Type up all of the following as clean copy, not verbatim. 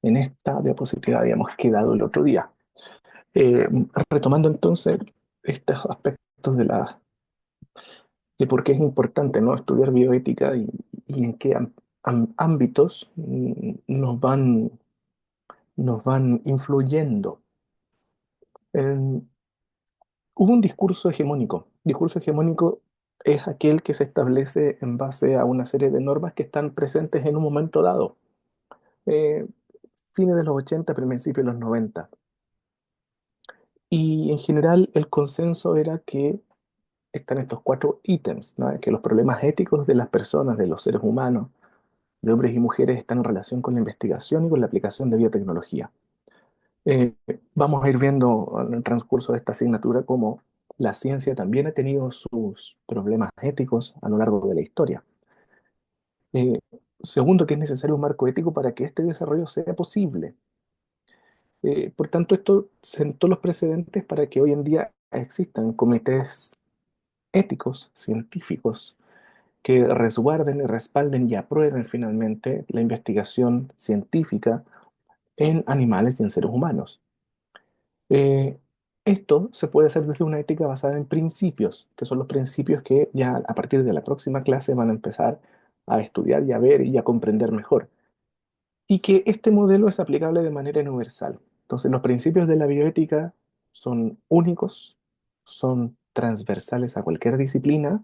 en esta diapositiva habíamos quedado el otro día. Eh, Retomando entonces estos aspectos de por qué es importante, ¿no? Estudiar bioética y en qué ámbitos nos van influyendo. En- Hubo un discurso hegemónico. Discurso hegemónico es aquel que se establece en base a una serie de normas que están presentes en un momento dado. Eh, Fines de los 80, principios de los 90. Y en general el consenso era que están estos cuatro ítems, ¿no? Que los problemas éticos de las personas, de los seres humanos, de hombres y mujeres, están en relación con la investigación y con la aplicación de biotecnología. Eh, Vamos a ir viendo en el transcurso de esta asignatura cómo la ciencia también ha tenido sus problemas éticos a lo largo de la historia. Eh, Segundo, que es necesario un marco ético para que este desarrollo sea posible. Por tanto, esto sentó los precedentes para que hoy en día existan comités éticos, científicos, que resguarden y respalden y aprueben finalmente la investigación científica en animales y en seres humanos. Eh, Esto se puede hacer desde una ética basada en principios, que son los principios que ya a partir de la próxima clase van a empezar a estudiar y a ver y a comprender mejor. Y que este modelo es aplicable de manera universal. Entonces, los principios de la bioética son únicos, son transversales a cualquier disciplina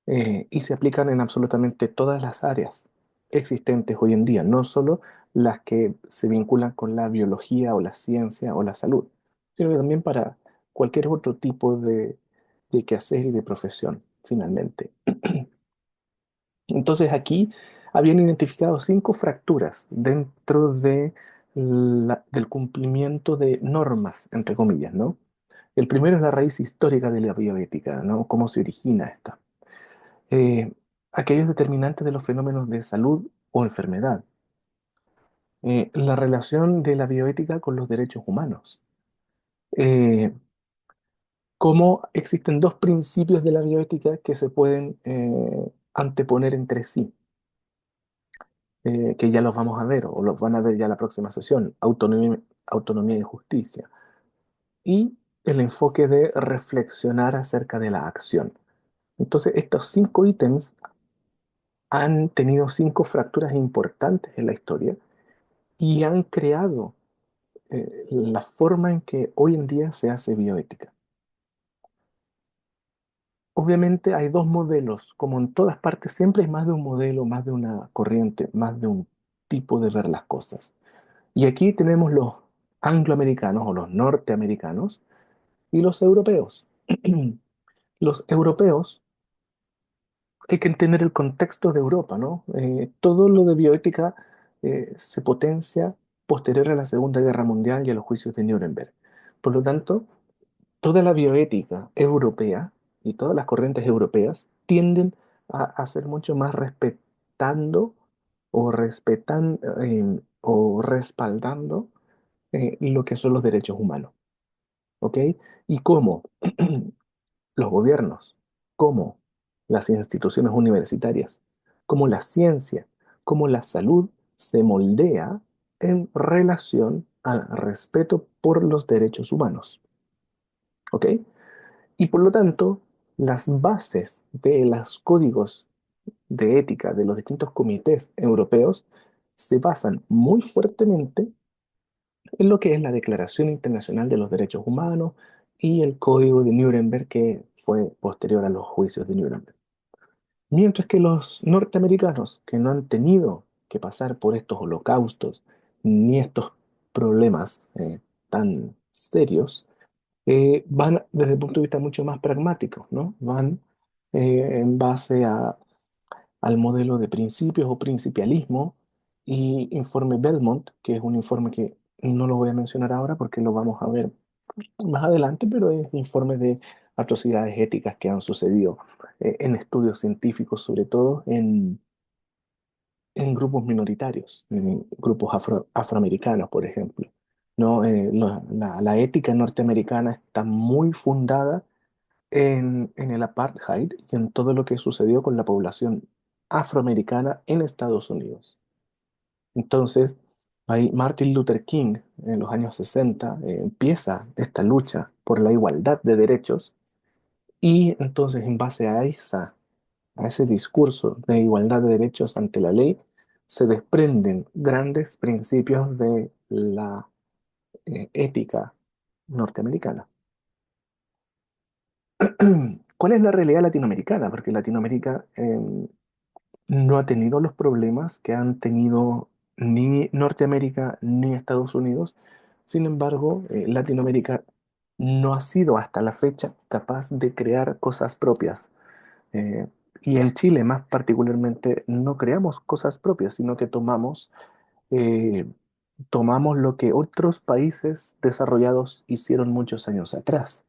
y se aplican en absolutamente todas las áreas existentes hoy en día, no solo las que se vinculan con la biología o la ciencia o la salud, sino que también para cualquier otro tipo de quehacer y de profesión, finalmente. Entonces aquí habían identificado cinco fracturas dentro del cumplimiento de normas, entre comillas, ¿no? El primero es la raíz histórica de la bioética, ¿no? ¿Cómo se origina esta? eh, Aquellos determinantes de los fenómenos de salud o enfermedad, la relación de la bioética con los derechos humanos, eh, cómo existen dos principios de la bioética que se pueden anteponer entre sí, que ya los vamos a ver o los van a ver ya la próxima sesión, autonomía y justicia, y el enfoque de reflexionar acerca de la acción. Entonces, estos cinco ítems han tenido cinco fracturas importantes en la historia y han creado la forma en que hoy en día se hace bioética. Obviamente hay dos modelos, como en todas partes, siempre hay más de un modelo, más de una corriente, más de un tipo de ver las cosas. Y aquí tenemos los angloamericanos o los norteamericanos y los europeos. Los europeos, hay que entender el contexto de Europa, ¿no? Todo lo de bioética se potencia posterior a la Segunda Guerra Mundial y a los juicios de Nuremberg. Por lo tanto, toda la bioética europea y todas las corrientes europeas tienden a ser mucho más respetando o respaldando lo que son los derechos humanos, ¿ok? Y cómo los gobiernos, cómo las instituciones universitarias, cómo la ciencia, cómo la salud se moldea en relación al respeto por los derechos humanos, ¿ok? Y por lo tanto, las bases de los códigos de ética de los distintos comités europeos se basan muy fuertemente en lo que es la Declaración Internacional de los Derechos Humanos y el Código de Nuremberg que fue posterior a los juicios de Nuremberg. Mientras que los norteamericanos, que no han tenido que pasar por estos holocaustos ni estos problemas tan serios, van desde el punto de vista mucho más pragmático, ¿no? Van en base al modelo de principios o principialismo y informe Belmont, que es un informe que no lo voy a mencionar ahora porque lo vamos a ver más adelante, pero es informe de atrocidades éticas que han sucedido en estudios científicos, sobre todo en grupos minoritarios, en grupos afroamericanos, por ejemplo. ¿No? La ética norteamericana está muy fundada en el apartheid y en todo lo que sucedió con la población afroamericana en Estados Unidos. Entonces, Ahí Martin Luther King en los años 60 empieza esta lucha por la igualdad de derechos y entonces en base a ese discurso de igualdad de derechos ante la ley se desprenden grandes principios de la ética norteamericana. ¿Cuál es la realidad latinoamericana? Porque Latinoamérica no ha tenido los problemas que han tenido ni Norteamérica ni Estados Unidos. Sin embargo, Latinoamérica no ha sido hasta la fecha capaz de crear cosas propias. Eh, y en Chile más particularmente no creamos cosas propias, sino que eh, tomamos lo que otros países desarrollados hicieron muchos años atrás.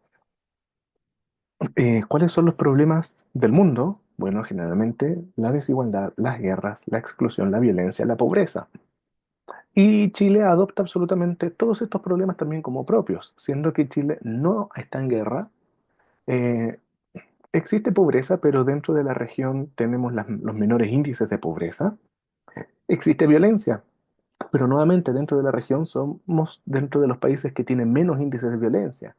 ¿Cuáles son los problemas del mundo? Bueno, generalmente la desigualdad, las guerras, la exclusión, la violencia, la pobreza. Y Chile adopta absolutamente todos estos problemas también como propios, siendo que Chile no está en guerra. Eh, Existe pobreza, pero dentro de la región tenemos los menores índices de pobreza. Existe violencia, pero nuevamente dentro de la región somos dentro de los países que tienen menos índices de violencia.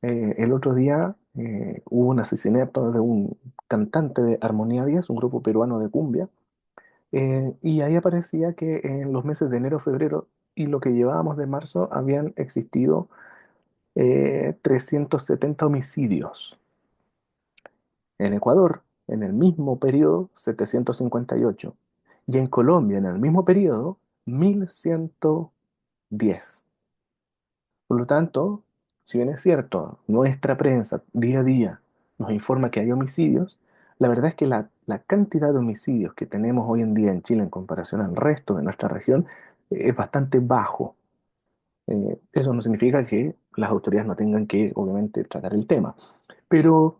El otro día hubo un asesinato de un cantante de Armonía 10, un grupo peruano de cumbia, y ahí aparecía que en los meses de enero, febrero y lo que llevábamos de marzo habían existido 370 homicidios. En Ecuador, en el mismo periodo, 758. Y en Colombia, en el mismo periodo, 1110. Por lo tanto, si bien es cierto, nuestra prensa día a día nos informa que hay homicidios, la verdad es que la cantidad de homicidios que tenemos hoy en día en Chile en comparación al resto de nuestra región es bastante bajo. Eso no significa que las autoridades no tengan que, obviamente, tratar el tema. Pero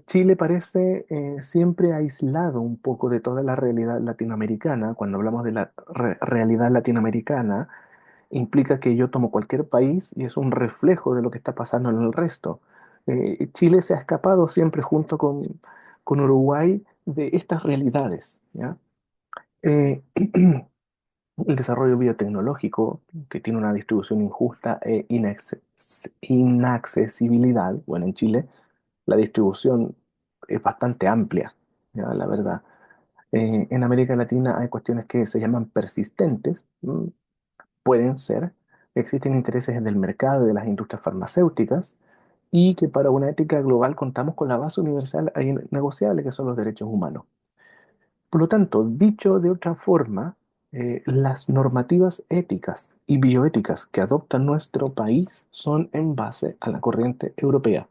Chile parece siempre aislado un poco de toda la realidad latinoamericana. Cuando hablamos de la realidad latinoamericana, implica que yo tomo cualquier país y es un reflejo de lo que está pasando en el resto. Chile se ha escapado siempre junto con Uruguay de estas realidades, ¿ya? Eh, el desarrollo biotecnológico, que tiene una distribución injusta e inaccesibilidad, bueno, en Chile la distribución es bastante amplia, ¿ya? La verdad. En América Latina hay cuestiones que se llaman persistentes, pueden ser, existen intereses del mercado y de las industrias farmacéuticas, y que para una ética global contamos con la base universal e innegociable que son los derechos humanos. Por lo tanto, dicho de otra forma, las normativas éticas y bioéticas que adopta nuestro país son en base a la corriente europea,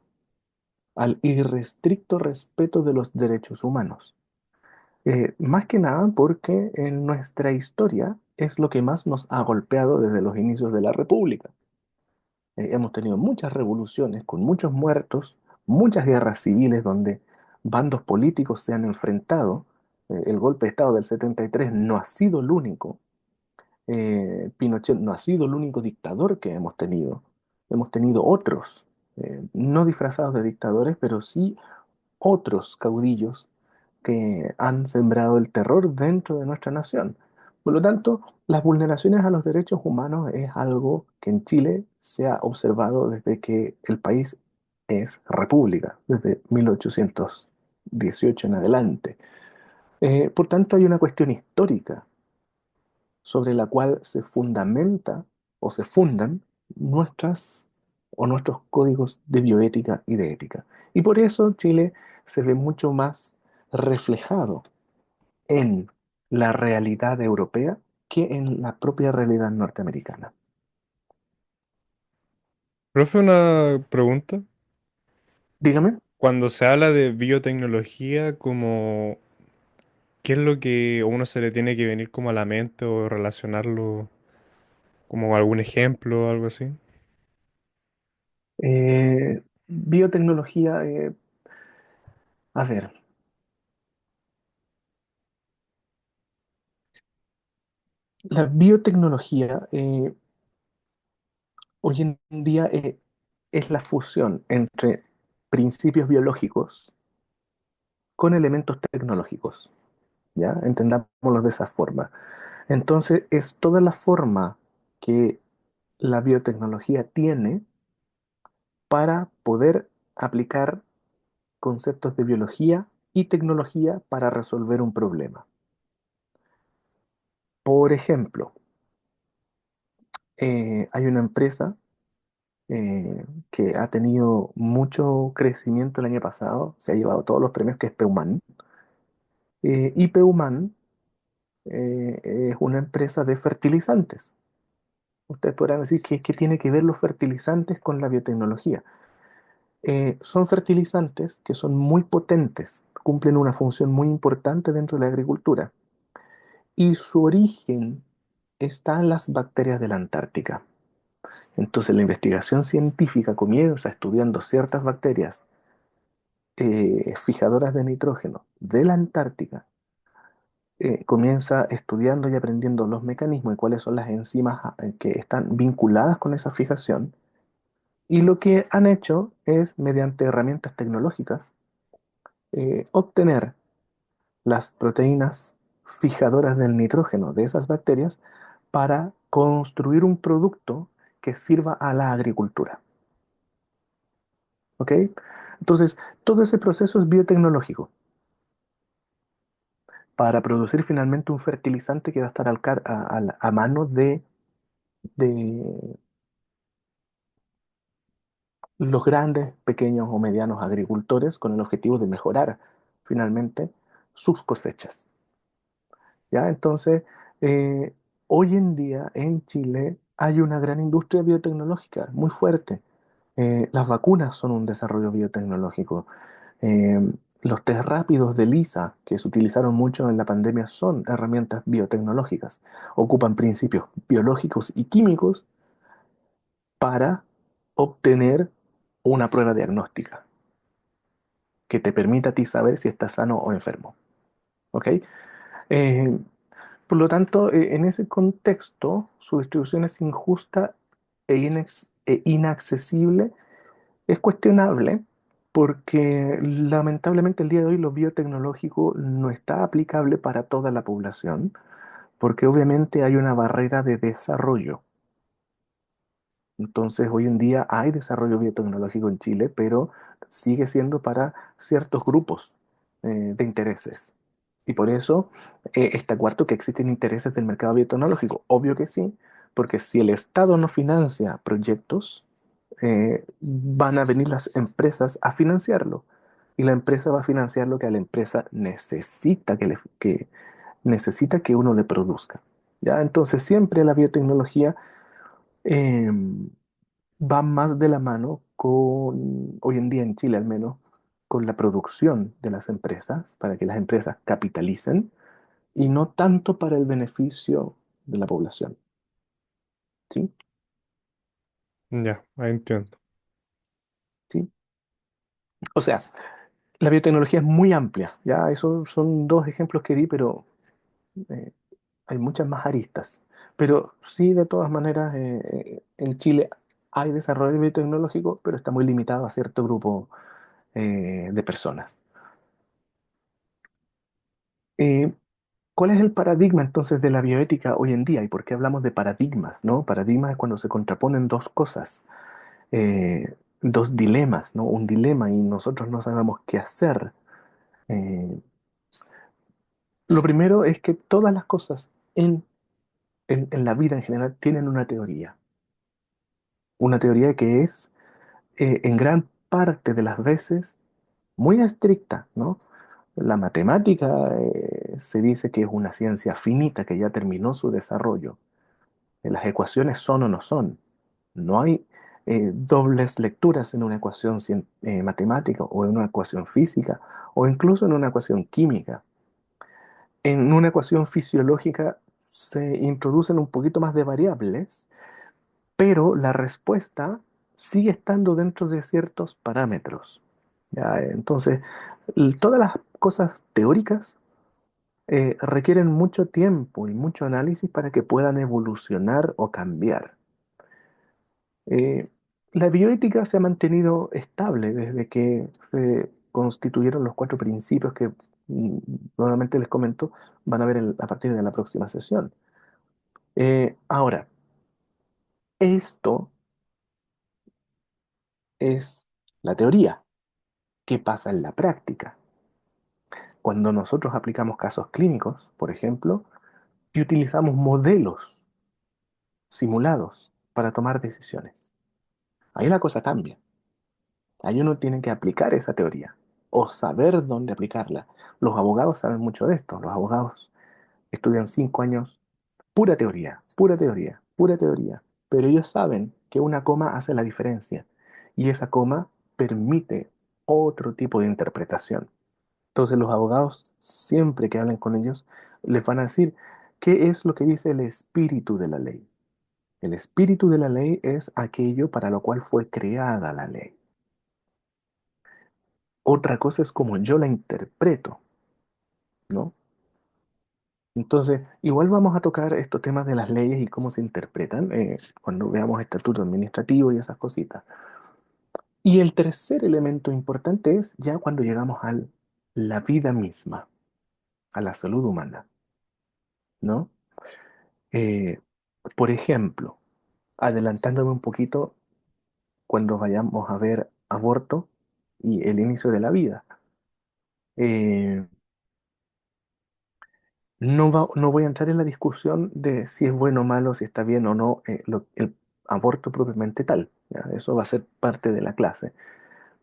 al irrestricto respeto de los derechos humanos. Más que nada porque en nuestra historia es lo que más nos ha golpeado desde los inicios de la República. Hemos tenido muchas revoluciones con muchos muertos, muchas guerras civiles donde bandos políticos se han enfrentado. El golpe de Estado del 73 no ha sido el único. Pinochet no ha sido el único dictador que hemos tenido. Hemos tenido otros, no disfrazados de dictadores, pero sí otros caudillos que han sembrado el terror dentro de nuestra nación. Por lo tanto, las vulneraciones a los derechos humanos es algo que en Chile se ha observado desde que el país es república, desde 1818 en adelante. Por tanto, hay una cuestión histórica sobre la cual se fundamenta o se fundan nuestras o nuestros códigos de bioética y de ética. Y por eso Chile se ve mucho más reflejado en la realidad europea que en la propia realidad norteamericana. Profe, una pregunta. Dígame. Cuando se habla de biotecnología, como, ¿qué es lo que a uno se le tiene que venir como a la mente o relacionarlo como algún ejemplo o algo así? Biotecnología, a ver, la biotecnología hoy en día es la fusión entre principios biológicos con elementos tecnológicos, ¿ya? Entendámoslo de esa forma. Entonces, es toda la forma que la biotecnología tiene para poder aplicar conceptos de biología y tecnología para resolver un problema. Por ejemplo, hay una empresa que ha tenido mucho crecimiento el año pasado, se ha llevado todos los premios, que es Peuman. Y Peuman es una empresa de fertilizantes. Ustedes podrán decir qué tiene que ver los fertilizantes con la biotecnología. Son fertilizantes que son muy potentes, cumplen una función muy importante dentro de la agricultura y su origen está en las bacterias de la Antártica. Entonces la investigación científica comienza estudiando ciertas bacterias fijadoras de nitrógeno de la Antártica, comienza estudiando y aprendiendo los mecanismos y cuáles son las enzimas que están vinculadas con esa fijación. Y lo que han hecho es, mediante herramientas tecnológicas, obtener las proteínas fijadoras del nitrógeno de esas bacterias para construir un producto que sirva a la agricultura. ¿Ok? Entonces, todo ese proceso es biotecnológico para producir finalmente un fertilizante que va a estar a mano de los grandes, pequeños o medianos agricultores con el objetivo de mejorar finalmente sus cosechas. ¿Ya? Entonces, eh, hoy en día en Chile hay una gran industria biotecnológica muy fuerte. Las vacunas son un desarrollo biotecnológico. Eh, los test rápidos de LISA, que se utilizaron mucho en la pandemia, son herramientas biotecnológicas. Ocupan principios biológicos y químicos para obtener una prueba diagnóstica que te permita a ti saber si estás sano o enfermo. ¿Ok? Eh, por lo tanto, en ese contexto, su distribución es injusta e inaccesible. Es cuestionable porque lamentablemente el día de hoy lo biotecnológico no está aplicable para toda la población, porque obviamente hay una barrera de desarrollo. Entonces, hoy en día hay desarrollo biotecnológico en Chile, pero sigue siendo para ciertos grupos de intereses. Y por eso está cuarto que existen intereses del mercado biotecnológico. Obvio que sí, porque si el Estado no financia proyectos, van a venir las empresas a financiarlo. Y la empresa va a financiar lo que a la empresa necesita que necesita que uno le produzca. ¿Ya? Entonces, siempre la biotecnología em, va más de la mano con, hoy en día en Chile al menos, con la producción de las empresas, para que las empresas capitalicen, y no tanto para el beneficio de la población. ¿Sí? Ya, ahí entiendo. ¿Sí? O sea, la biotecnología es muy amplia, ¿ya? Esos son dos ejemplos que di, pero eh, hay muchas más aristas. Pero sí, de todas maneras, en Chile hay desarrollo biotecnológico, pero está muy limitado a cierto grupo de personas. Eh, ¿Cuál es el paradigma entonces de la bioética hoy en día y por qué hablamos de paradigmas, ¿no? Paradigmas es cuando se contraponen dos cosas, dos dilemas, ¿no? Un dilema y nosotros no sabemos qué hacer. Eh, lo primero es que todas las cosas en la vida en general tienen una teoría que es en gran parte de las veces muy estricta, ¿no? La matemática se dice que es una ciencia finita que ya terminó su desarrollo. Las ecuaciones son o no son. No hay dobles lecturas en una ecuación matemática o en una ecuación física o incluso en una ecuación química. En una ecuación fisiológica se introducen un poquito más de variables, pero la respuesta sigue estando dentro de ciertos parámetros. ¿Ya? Entonces, todas las cosas teóricas requieren mucho tiempo y mucho análisis para que puedan evolucionar o cambiar. Eh, la bioética se ha mantenido estable desde que se constituyeron los cuatro principios que nuevamente les comento, van a ver a partir de la próxima sesión. Ahora, esto es la teoría. ¿Qué pasa en la práctica? Cuando nosotros aplicamos casos clínicos, por ejemplo, y utilizamos modelos simulados para tomar decisiones, ahí la cosa cambia. Ahí uno tiene que aplicar esa teoría o saber dónde aplicarla. Los abogados saben mucho de esto. Los abogados estudian 5 años pura teoría, pura teoría, pura teoría. Pero ellos saben que una coma hace la diferencia y esa coma permite otro tipo de interpretación. Entonces los abogados, siempre que hablen con ellos, les van a decir qué es lo que dice el espíritu de la ley. El espíritu de la ley es aquello para lo cual fue creada la ley. Otra cosa es como yo la interpreto, ¿no? Entonces, igual vamos a tocar estos temas de las leyes y cómo se interpretan cuando veamos estatuto administrativo y esas cositas. Y el tercer elemento importante es ya cuando llegamos a la vida misma, a la salud humana, ¿no? Eh, por ejemplo, adelantándome un poquito, cuando vayamos a ver aborto y el inicio de la vida. Eh, no voy a entrar en la discusión de si es bueno o malo, si está bien o no el aborto propiamente tal. ¿Ya? Eso va a ser parte de la clase.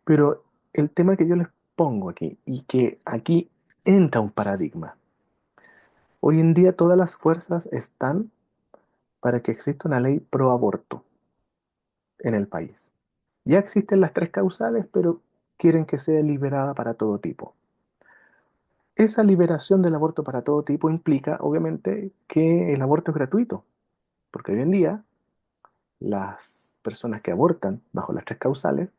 Pero el tema que yo les pongo aquí y que aquí entra un paradigma. Hoy en día todas las fuerzas están para que exista una ley pro aborto en el país. Ya existen las tres causales, pero quieren que sea liberada para todo tipo. Esa liberación del aborto para todo tipo implica, obviamente, que el aborto es gratuito, porque hoy en día las personas que abortan bajo las tres causales,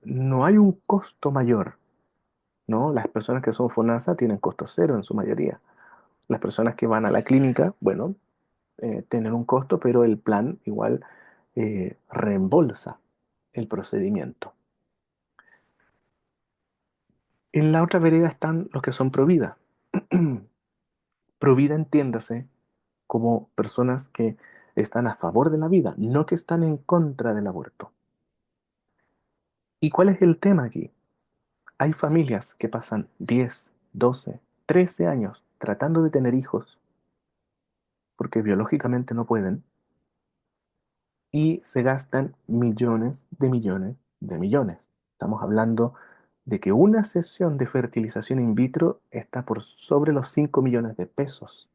no hay un costo mayor, ¿no? Las personas que son FONASA tienen costo cero en su mayoría. Las personas que van a la clínica, bueno, tienen un costo, pero el plan igual reembolsa el procedimiento. En la otra vereda están los que son pro vida. Pro vida, entiéndase como personas que están a favor de la vida, no que están en contra del aborto. ¿Y cuál es el tema aquí? Hay familias que pasan 10, 12, 13 años tratando de tener hijos porque biológicamente no pueden y se gastan millones de millones de millones. Estamos hablando de que una sesión de fertilización in vitro está por sobre los 5 millones de pesos.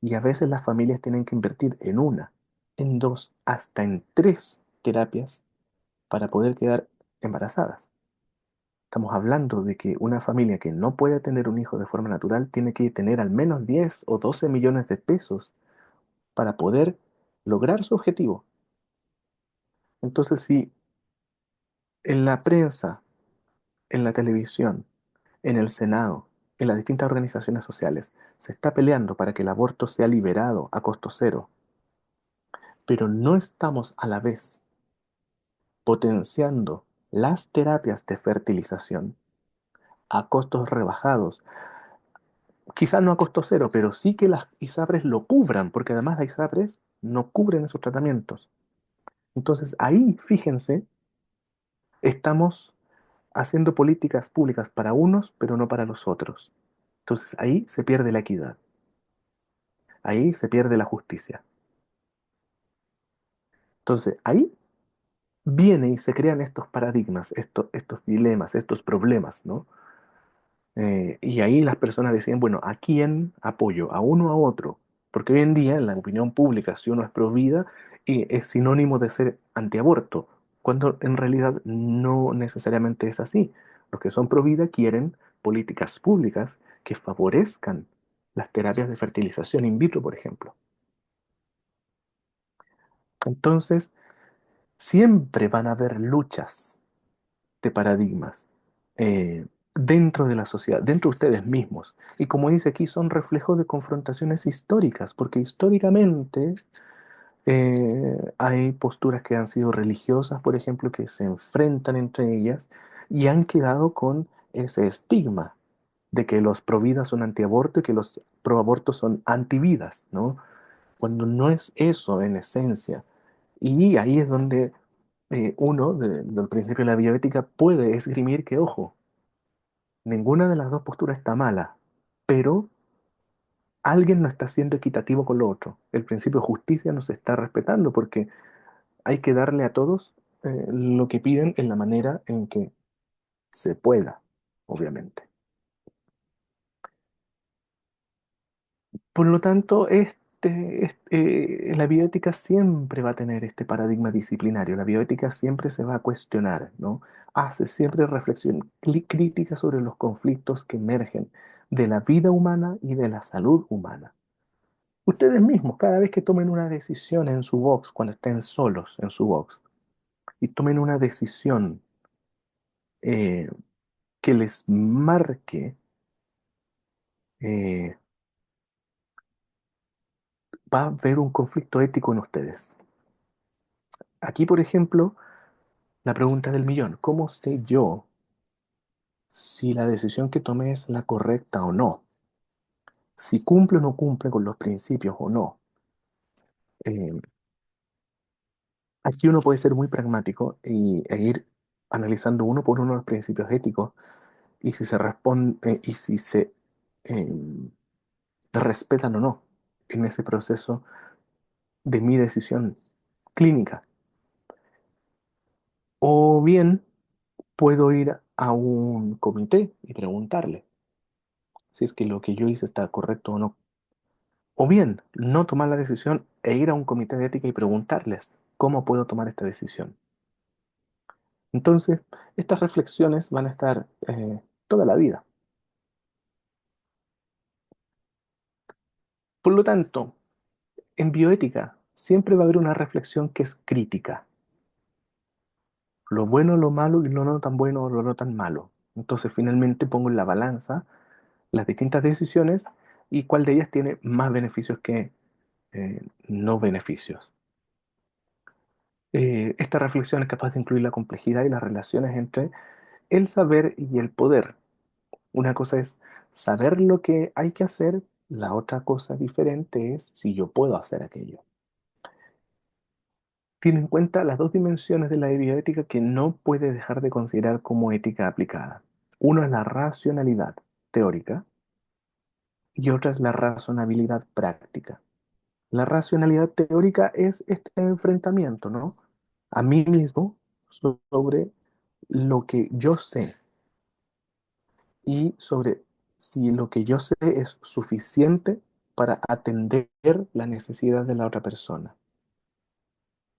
Y a veces las familias tienen que invertir en una, en dos, hasta en tres terapias para poder quedar embarazadas. Estamos hablando de que una familia que no puede tener un hijo de forma natural tiene que tener al menos 10 o 12 millones de pesos para poder lograr su objetivo. Entonces, si en la prensa, en la televisión, en el Senado, en las distintas organizaciones sociales, se está peleando para que el aborto sea liberado a costo cero, pero no estamos a la vez potenciando las terapias de fertilización a costos rebajados, quizás no a costo cero, pero sí que las ISAPRES lo cubran, porque además las ISAPRES no cubren esos tratamientos. Entonces ahí, fíjense, estamos haciendo políticas públicas para unos, pero no para los otros. Entonces ahí se pierde la equidad, ahí se pierde la justicia. Entonces ahí viene y se crean estos paradigmas, estos dilemas, estos problemas, ¿no? Y ahí las personas decían, bueno, ¿a quién apoyo? ¿A uno o a otro? Porque hoy en día, en la opinión pública, si uno es pro vida, es sinónimo de ser antiaborto, cuando en realidad no necesariamente es así. Los que son pro vida quieren políticas públicas que favorezcan las terapias de fertilización in vitro, por ejemplo. Entonces, siempre van a haber luchas de paradigmas eh, dentro de la sociedad, dentro de ustedes mismos. Y como dice aquí, son reflejos de confrontaciones históricas, porque históricamente hay posturas que han sido religiosas, por ejemplo, que se enfrentan entre ellas y han quedado con ese estigma. de que los pro vida son antiaborto y que los pro aborto son antividas, ¿no? Cuando no es eso en esencia. Y ahí es donde uno, del principio de la bioética, puede esgrimir que, ojo, ninguna de las dos posturas está mala, pero alguien no está siendo equitativo con lo otro. El principio de justicia no se está respetando porque hay que darle a todos lo que piden en la manera en que se pueda, obviamente. Por lo tanto, la bioética siempre va a tener este paradigma disciplinario. La bioética siempre se va a cuestionar, ¿no? Hace siempre reflexión crítica sobre los conflictos que emergen de la vida humana y de la salud humana. Ustedes mismos, cada vez que tomen una decisión en su box, cuando estén solos en su box, y tomen una decisión eh, que les marque, eh, va a haber un conflicto ético en ustedes. Aquí, por ejemplo, la pregunta del millón, ¿cómo sé yo si la decisión que tomé es la correcta o no? Si cumple o no cumple con los principios o no. Eh, Aquí uno puede ser muy pragmático e ir analizando uno por uno los principios éticos y si se responde y si se eh, respetan o no en ese proceso de mi decisión clínica. O bien puedo ir a un comité y preguntarle si es que lo que yo hice está correcto o no. O bien no tomar la decisión e ir a un comité de ética y preguntarles cómo puedo tomar esta decisión. Entonces, estas reflexiones van a estar toda la vida. Por lo tanto, en bioética siempre va a haber una reflexión que es crítica. Lo bueno, lo malo y lo no tan bueno o lo no tan malo. Entonces, finalmente pongo en la balanza las distintas decisiones y cuál de ellas tiene más beneficios que no beneficios. Esta reflexión es capaz de incluir la complejidad y las relaciones entre el saber y el poder. Una cosa es saber lo que hay que hacer, la otra cosa diferente es si yo puedo hacer aquello. Tiene en cuenta las dos dimensiones de la bioética que no puede dejar de considerar como ética aplicada. Uno es la racionalidad teórica y otra es la razonabilidad práctica. La racionalidad teórica es este enfrentamiento, ¿no? A mí mismo sobre lo que yo sé y sobre si lo que yo sé es suficiente para atender la necesidad de la otra persona.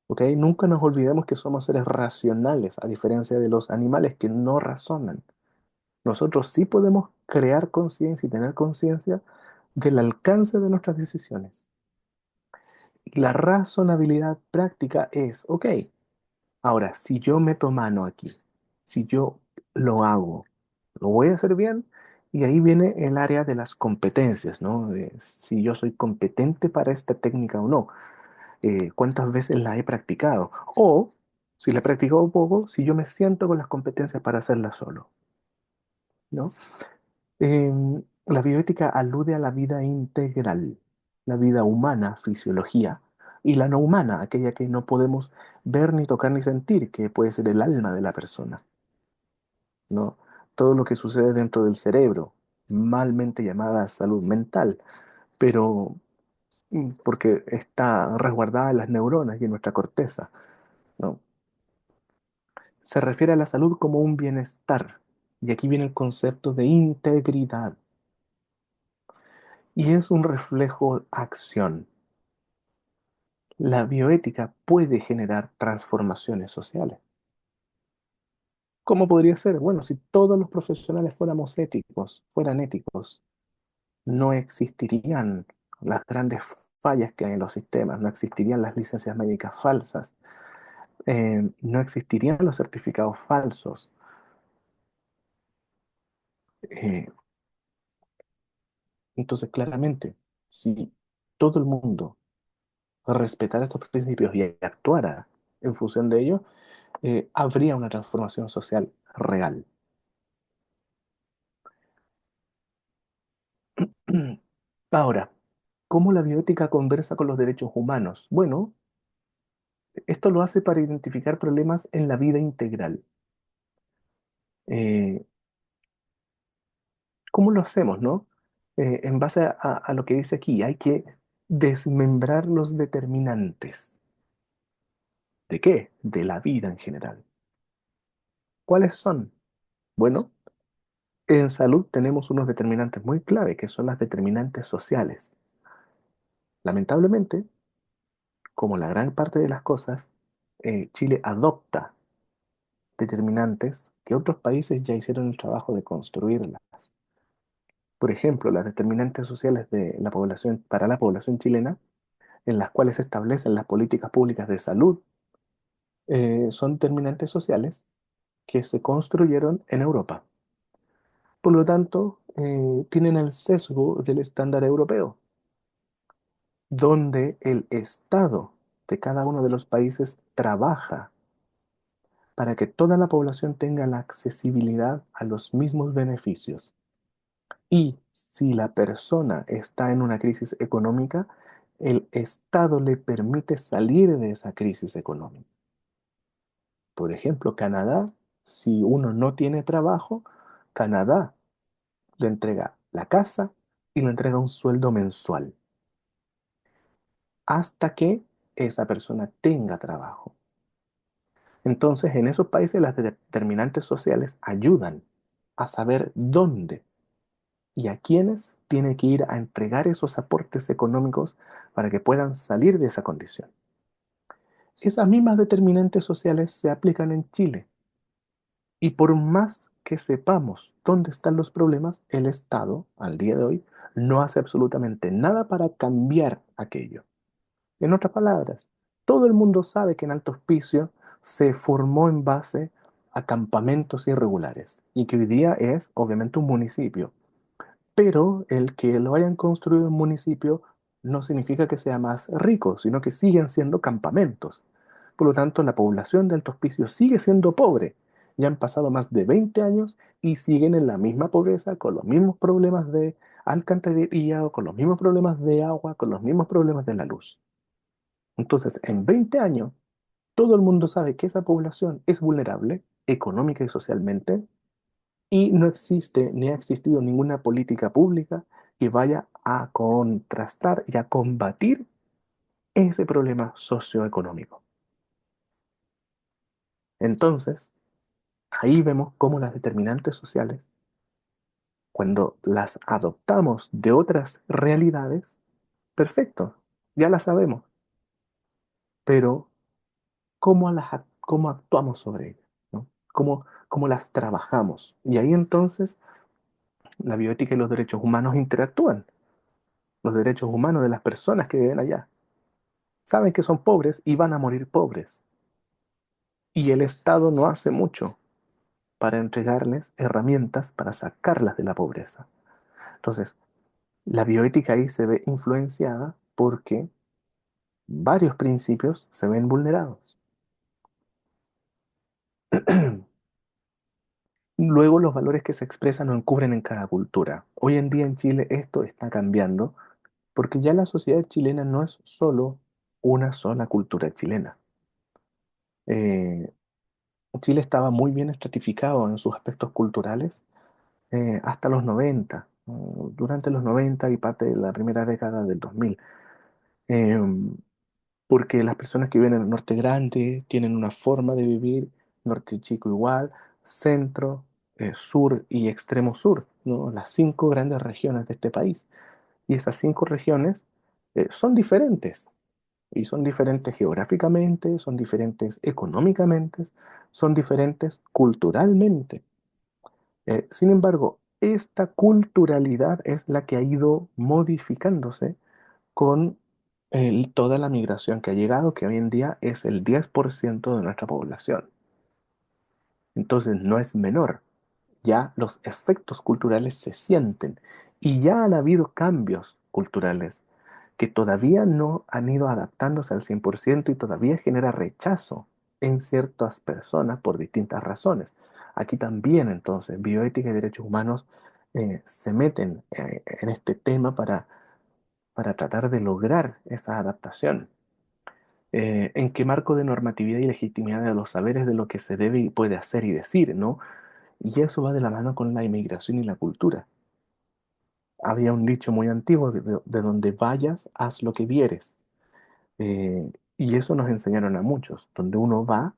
¿Ok? Nunca nos olvidemos que somos seres racionales, a diferencia de los animales que no razonan. Nosotros sí podemos crear conciencia y tener conciencia del alcance de nuestras decisiones. Y la razonabilidad práctica es, ok, ahora, si yo meto mano aquí, si yo lo hago, lo voy a hacer bien, y ahí viene el área de las competencias, ¿no? De si yo soy competente para esta técnica o no, cuántas veces la he practicado, o si la he practicado poco, si yo me siento con las competencias para hacerla solo, ¿no? La bioética alude a la vida integral, la vida humana, fisiología, y la no humana, aquella que no podemos ver ni tocar ni sentir, que puede ser el alma de la persona, ¿no? Todo lo que sucede dentro del cerebro, malmente llamada salud mental, pero porque está resguardada en las neuronas y en nuestra corteza, ¿no? Se refiere a la salud como un bienestar, y aquí viene el concepto de integridad, y es un reflejo acción. La bioética puede generar transformaciones sociales. ¿Cómo podría ser? Bueno, si todos los profesionales fuéramos éticos, fueran éticos, no existirían las grandes fallas que hay en los sistemas, no existirían las licencias médicas falsas, no existirían los certificados falsos. Eh, entonces, claramente, si todo el mundo respetara estos principios y actuara en función de ellos, habría una transformación social real. Ahora, ¿cómo la bioética conversa con los derechos humanos? Bueno, esto lo hace para identificar problemas en la vida integral. Eh, ¿Cómo lo hacemos, no? En base a lo que dice aquí, hay que desmembrar los determinantes. ¿De qué? De la vida en general. ¿Cuáles son? Bueno, en salud tenemos unos determinantes muy clave, que son las determinantes sociales. Lamentablemente, como la gran parte de las cosas, Chile adopta determinantes que otros países ya hicieron el trabajo de construirlas. Por ejemplo, las determinantes sociales de la población, para la población chilena, en las cuales se establecen las políticas públicas de salud, son determinantes sociales que se construyeron en Europa. Por lo tanto, tienen el sesgo del estándar europeo, donde el Estado de cada uno de los países trabaja para que toda la población tenga la accesibilidad a los mismos beneficios. Y si la persona está en una crisis económica, el Estado le permite salir de esa crisis económica. Por ejemplo, Canadá, si uno no tiene trabajo, Canadá le entrega la casa y le entrega un sueldo mensual hasta que esa persona tenga trabajo. Entonces, en esos países las determinantes sociales ayudan a saber dónde y a quiénes tiene que ir a entregar esos aportes económicos para que puedan salir de esa condición. Esas mismas determinantes sociales se aplican en Chile y por más que sepamos dónde están los problemas, el Estado, al día de hoy, no hace absolutamente nada para cambiar aquello. En otras palabras, todo el mundo sabe que en Alto Hospicio se formó en base a campamentos irregulares y que hoy día es obviamente un municipio. Pero el que lo hayan construido en municipio no significa que sea más rico, sino que siguen siendo campamentos. Por lo tanto, la población de Alto Hospicio sigue siendo pobre. Ya han pasado más de 20 años y siguen en la misma pobreza, con los mismos problemas de alcantarillado, con los mismos problemas de agua, con los mismos problemas de la luz. Entonces, en 20 años, todo el mundo sabe que esa población es vulnerable económica y socialmente y no existe ni ha existido ninguna política pública que vaya a contrastar y a combatir ese problema socioeconómico. Entonces, ahí vemos cómo las determinantes sociales, cuando las adoptamos de otras realidades, perfecto, ya las sabemos, pero cómo actuamos sobre ellas, ¿no? Cómo las trabajamos. Y ahí entonces la bioética y los derechos humanos interactúan. Los derechos humanos de las personas que viven allá. Saben que son pobres y van a morir pobres. Y el Estado no hace mucho para entregarles herramientas para sacarlas de la pobreza. Entonces, la bioética ahí se ve influenciada porque varios principios se ven vulnerados. Luego, los valores que se expresan o encubren en cada cultura. Hoy en día en Chile esto está cambiando porque ya la sociedad chilena no es solo una sola cultura chilena. Eh, Chile estaba muy bien estratificado en sus aspectos culturales hasta los 90, durante los 90 y parte de la primera década del 2000, eh, porque las personas que viven en el norte grande tienen una forma de vivir, norte chico igual, centro, sur y extremo sur, ¿no? Las cinco grandes regiones de este país. Y esas cinco regiones son diferentes, y son diferentes geográficamente, son diferentes económicamente, son diferentes culturalmente. Sin embargo, esta culturalidad es la que ha ido modificándose con toda la migración que ha llegado, que hoy en día es el 10% de nuestra población. Entonces no es menor, ya los efectos culturales se sienten y ya han habido cambios culturales que todavía no han ido adaptándose al 100% y todavía genera rechazo en ciertas personas por distintas razones. Aquí también entonces bioética y derechos humanos se meten en este tema para tratar de lograr esa adaptación. ¿En qué marco de normatividad y legitimidad de los saberes de lo que se debe y puede hacer y decir, ¿no? Y eso va de la mano con la inmigración y la cultura. Había un dicho muy antiguo de donde vayas, haz lo que vieres. Y eso nos enseñaron a muchos. Donde uno va,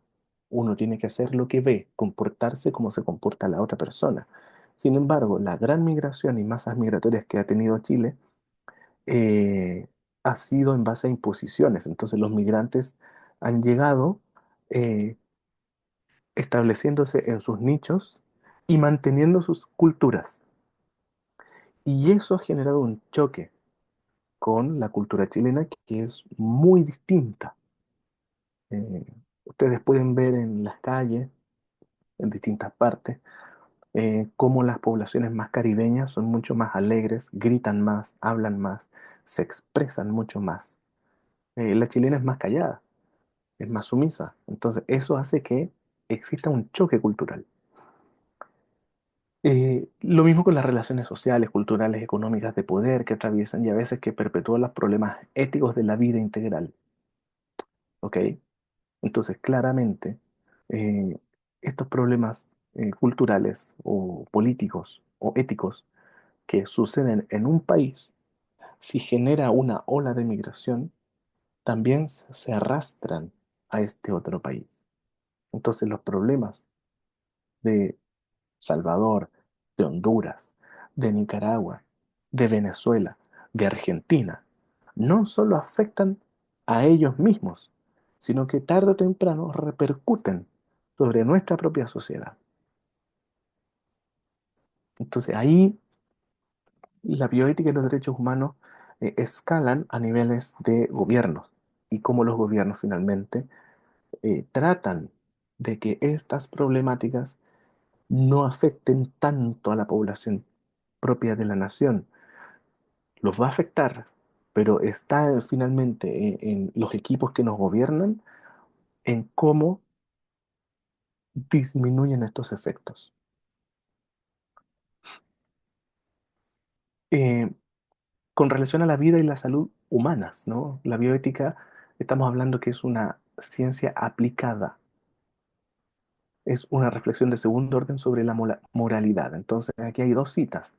uno tiene que hacer lo que ve, comportarse como se comporta la otra persona. Sin embargo, la gran migración y masas migratorias que ha tenido Chile eh, ha sido en base a imposiciones. Entonces los migrantes han llegado eh, estableciéndose en sus nichos y manteniendo sus culturas. Y eso ha generado un choque con la cultura chilena que es muy distinta. Eh, Ustedes pueden ver en las calles, en distintas partes, cómo las poblaciones más caribeñas son mucho más alegres, gritan más, hablan más, se expresan mucho más. La chilena es más callada, es más sumisa. Entonces, eso hace que exista un choque cultural. Lo mismo con las relaciones sociales, culturales, económicas de poder que atraviesan y a veces que perpetúan los problemas éticos de la vida integral. ¿Ok? Entonces, claramente, eh, estos problemas culturales o políticos o éticos que suceden en un país, si genera una ola de migración, también se arrastran a este otro país. Entonces, los problemas de Salvador, de Honduras, de Nicaragua, de Venezuela, de Argentina, no solo afectan a ellos mismos, sino que tarde o temprano repercuten sobre nuestra propia sociedad. Entonces ahí la bioética y los derechos humanos escalan a niveles de gobiernos y cómo los gobiernos finalmente tratan de que estas problemáticas no afecten tanto a la población propia de la nación. Los va a afectar, pero está finalmente en los equipos que nos gobiernan en cómo disminuyen estos efectos. Eh, con relación a la vida y la salud humanas, ¿no? La bioética, estamos hablando que es una ciencia aplicada, es una reflexión de segundo orden sobre la moralidad. Entonces, aquí hay dos citas.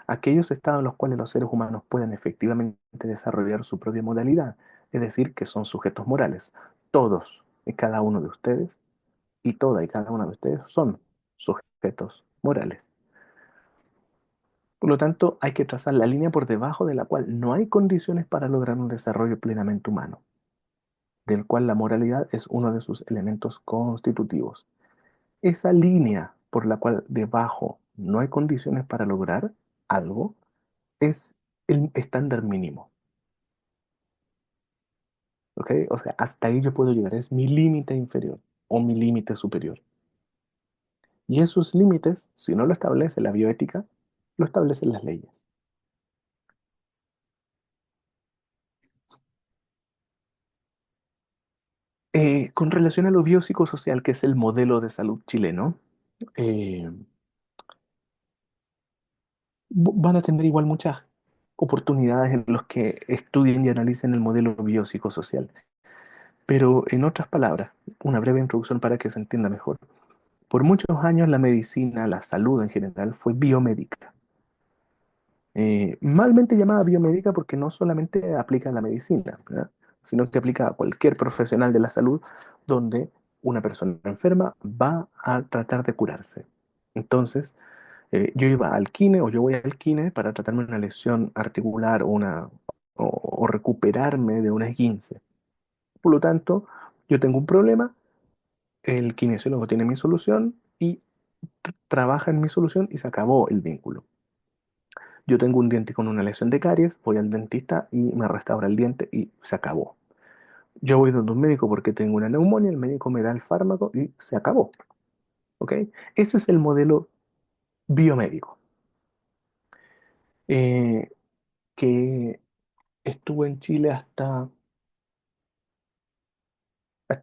Aquellos estados en los cuales los seres humanos pueden efectivamente desarrollar su propia modalidad, es decir, que son sujetos morales. Todos y cada uno de ustedes y toda y cada una de ustedes son sujetos morales. Por lo tanto, hay que trazar la línea por debajo de la cual no hay condiciones para lograr un desarrollo plenamente humano, del cual la moralidad es uno de sus elementos constitutivos. Esa línea por la cual debajo no hay condiciones para lograr algo es el estándar mínimo. ¿Ok? O sea, hasta ahí yo puedo llegar, es mi límite inferior o mi límite superior. Y esos límites, si no lo establece la bioética, lo establecen las leyes. Con relación a lo biopsicosocial, que es el modelo de salud chileno, eh, van a tener igual muchas oportunidades en los que estudien y analicen el modelo biopsicosocial. Pero en otras palabras, una breve introducción para que se entienda mejor. Por muchos años la medicina, la salud en general, fue biomédica. Malmente llamada biomédica porque no solamente aplica a la medicina, ¿verdad? Sino que aplica a cualquier profesional de la salud donde una persona enferma va a tratar de curarse. Entonces, yo iba al kine o yo voy al kine para tratarme una lesión articular o recuperarme de una esguince. Por lo tanto, yo tengo un problema, el kinesiólogo tiene mi solución y trabaja en mi solución y se acabó el vínculo. Yo tengo un diente con una lesión de caries, voy al dentista y me restaura el diente y se acabó. Yo voy donde un médico porque tengo una neumonía, el médico me da el fármaco y se acabó. ¿Ok? Ese es el modelo biomédico eh, que estuvo en Chile hasta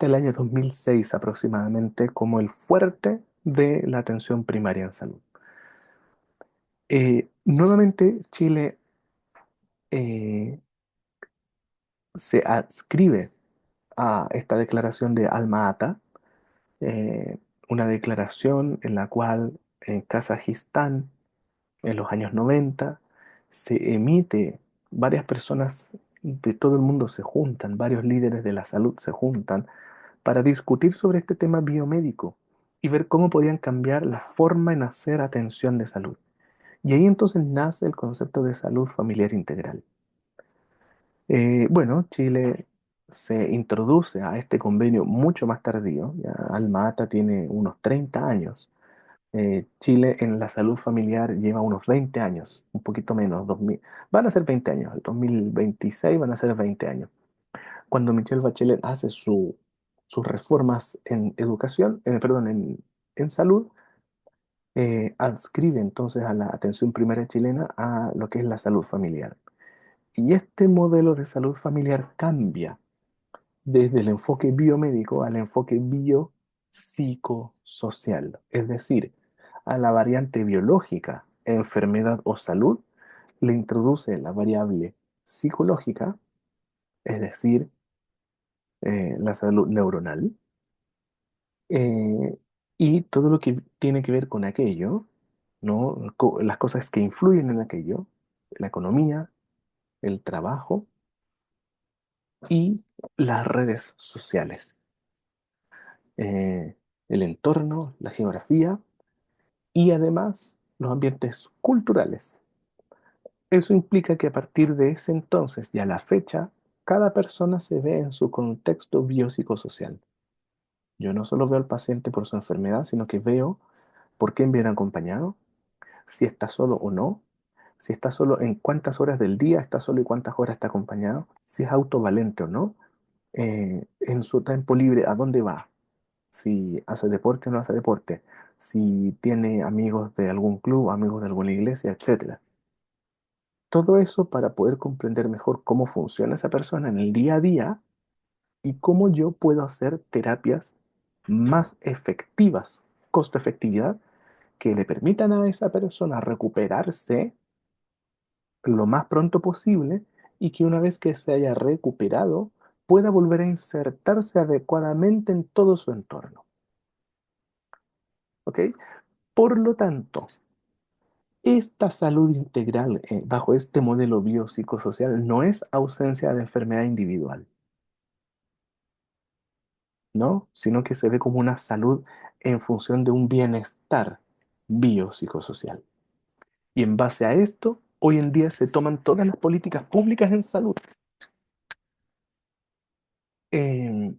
el año 2006 aproximadamente como el fuerte de la atención primaria en salud. Nuevamente, Chile se adscribe a esta declaración de Alma Ata, una declaración en la cual en Kazajistán, en los años 90, se emite, varias personas de todo el mundo se juntan, varios líderes de la salud se juntan para discutir sobre este tema biomédico y ver cómo podían cambiar la forma en hacer atención de salud. Y ahí entonces nace el concepto de salud familiar integral. Bueno, Chile se introduce a este convenio mucho más tardío, ya Alma Ata tiene unos 30 años. Chile en la salud familiar lleva unos 20 años, un poquito menos, 2000, van a ser 20 años, el 2026 van a ser 20 años. Cuando Michelle Bachelet hace sus reformas en educación, perdón, en salud, adscribe entonces a la atención primaria chilena a lo que es la salud familiar. Y este modelo de salud familiar cambia desde el enfoque biomédico al enfoque biopsicosocial, es decir, a la variante biológica, enfermedad o salud, le introduce la variable psicológica, es decir, la salud neuronal, eh, y todo lo que tiene que ver con aquello, ¿no? Las cosas que influyen en aquello, la economía, el trabajo y las redes sociales, el entorno, la geografía y además los ambientes culturales. Eso implica que a partir de ese entonces y a la fecha, cada persona se ve en su contexto biopsicosocial. Yo no solo veo al paciente por su enfermedad, sino que veo por quién viene acompañado, si está solo o no, si está solo en cuántas horas del día está solo y cuántas horas está acompañado, si es autovalente o no, en su tiempo libre, a dónde va, si hace deporte o no hace deporte, si tiene amigos de algún club, amigos de alguna iglesia, etcétera. Todo eso para poder comprender mejor cómo funciona esa persona en el día a día y cómo yo puedo hacer terapias más efectivas, costo-efectividad, que le permitan a esa persona recuperarse lo más pronto posible y que una vez que se haya recuperado pueda volver a insertarse adecuadamente en todo su entorno. ¿Ok? Por lo tanto, esta salud integral bajo este modelo biopsicosocial no es ausencia de enfermedad individual, ¿no? Sino que se ve como una salud en función de un bienestar biopsicosocial. Y en base a esto, hoy en día se toman todas las políticas públicas en salud. Eh,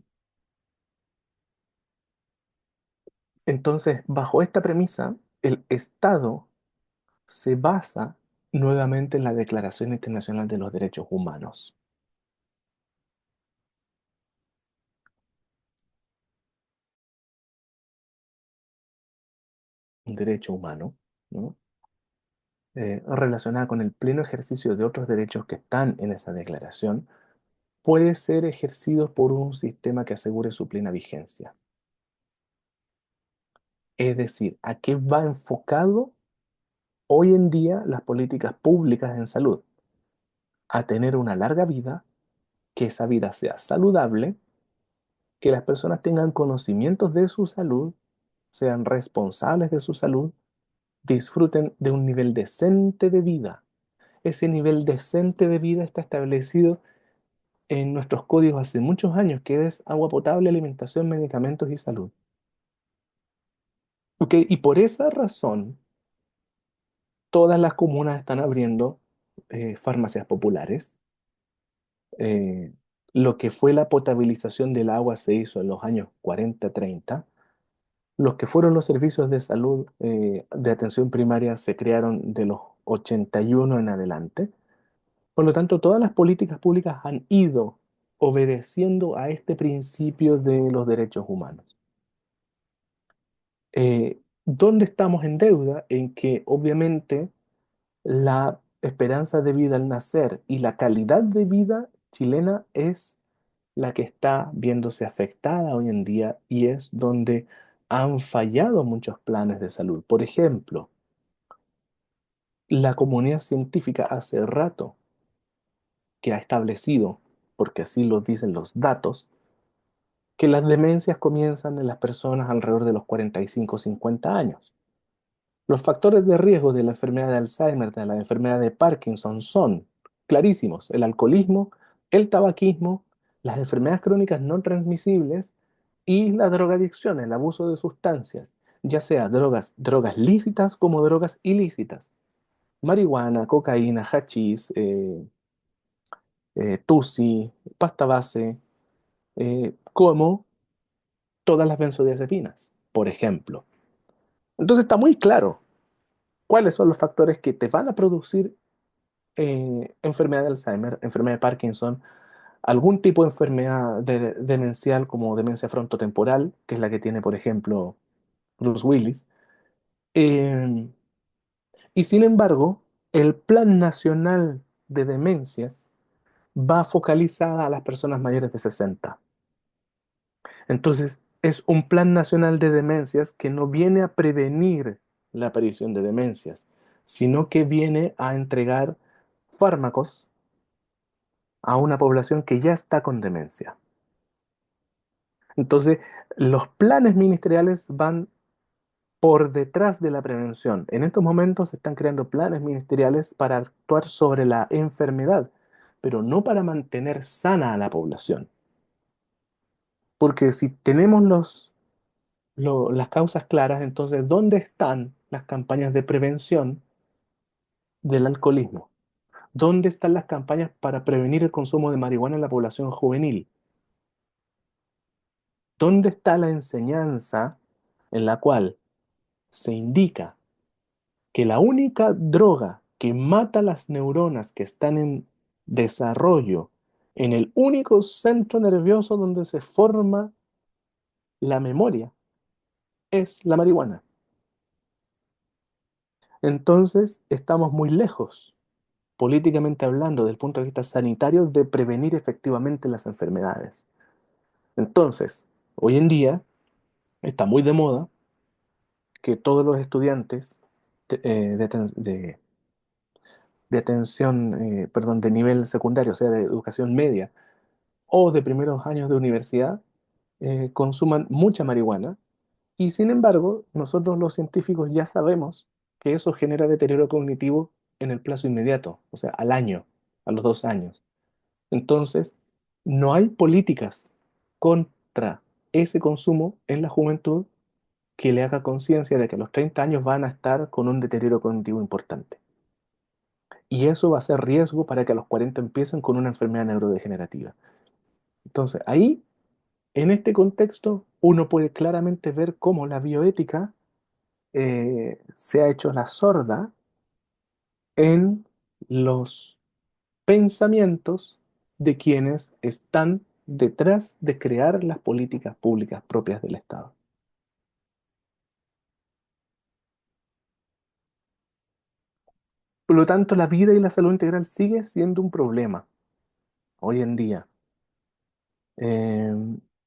entonces, bajo esta premisa, el Estado se basa nuevamente en la Declaración Internacional de los Derechos Humanos. Un derecho humano, ¿no? Relacionada con el pleno ejercicio de otros derechos que están en esa declaración, puede ser ejercido por un sistema que asegure su plena vigencia. Es decir, ¿a qué va enfocado hoy en día las políticas públicas en salud? A tener una larga vida, que esa vida sea saludable, que las personas tengan conocimientos de su salud, sean responsables de su salud, disfruten de un nivel decente de vida. Ese nivel decente de vida está establecido en nuestros códigos hace muchos años, que es agua potable, alimentación, medicamentos y salud. ¿Ok? Y por esa razón, todas las comunas están abriendo farmacias populares. Eh, lo que fue la potabilización del agua se hizo en los años 40, 30. Los que fueron los servicios de salud de atención primaria se crearon de los 81 en adelante. Por lo tanto, todas las políticas públicas han ido obedeciendo a este principio de los derechos humanos. ¿Dónde estamos en deuda? En que obviamente la esperanza de vida al nacer y la calidad de vida chilena es la que está viéndose afectada hoy en día y es donde han fallado muchos planes de salud. Por ejemplo, La comunidad científica hace rato que ha establecido, porque así lo dicen los datos, que las demencias comienzan en las personas alrededor de los 45 o 50 años. Los factores de riesgo de la enfermedad de Alzheimer, de la enfermedad de Parkinson son clarísimos: el alcoholismo, el tabaquismo, las enfermedades crónicas no transmisibles y la drogadicción, el abuso de sustancias, ya sea drogas lícitas como drogas ilícitas, marihuana, cocaína, hachís, tusi, pasta base, como todas las benzodiazepinas, por ejemplo. Entonces está muy claro cuáles son los factores que te van a producir enfermedad de Alzheimer, enfermedad de Parkinson, algún tipo de enfermedad demencial como demencia frontotemporal, que es la que tiene, por ejemplo, Bruce Willis. Eh, y sin embargo, el Plan Nacional de Demencias va focalizada a las personas mayores de 60. Entonces, es un Plan Nacional de Demencias que no viene a prevenir la aparición de demencias, sino que viene a entregar fármacos a una población que ya está con demencia. Entonces, los planes ministeriales van por detrás de la prevención. En estos momentos se están creando planes ministeriales para actuar sobre la enfermedad, pero no para mantener sana a la población. Porque si tenemos las causas claras, entonces, ¿dónde están las campañas de prevención del alcoholismo? ¿Dónde están las campañas para prevenir el consumo de marihuana en la población juvenil? ¿Dónde está la enseñanza en la cual se indica que la única droga que mata las neuronas que están en desarrollo en el único centro nervioso donde se forma la memoria es la marihuana? Entonces, estamos muy lejos, políticamente hablando, desde el punto de vista sanitario, de prevenir efectivamente las enfermedades. Entonces, hoy en día está muy de moda que todos los estudiantes de, de atención, perdón, de nivel secundario, o sea, de educación media o de primeros años de universidad, consuman mucha marihuana. Y sin embargo, nosotros los científicos ya sabemos que eso genera deterioro cognitivo en el plazo inmediato, o sea, al año, a los 2 años. Entonces, no hay políticas contra ese consumo en la juventud que le haga conciencia de que a los 30 años van a estar con un deterioro cognitivo importante. Y eso va a ser riesgo para que a los 40 empiecen con una enfermedad neurodegenerativa. Entonces, ahí, en este contexto, uno puede claramente ver cómo la bioética se ha hecho la sorda en los pensamientos de quienes están detrás de crear las políticas públicas propias del Estado. Por lo tanto, la vida y la salud integral sigue siendo un problema hoy en día, eh,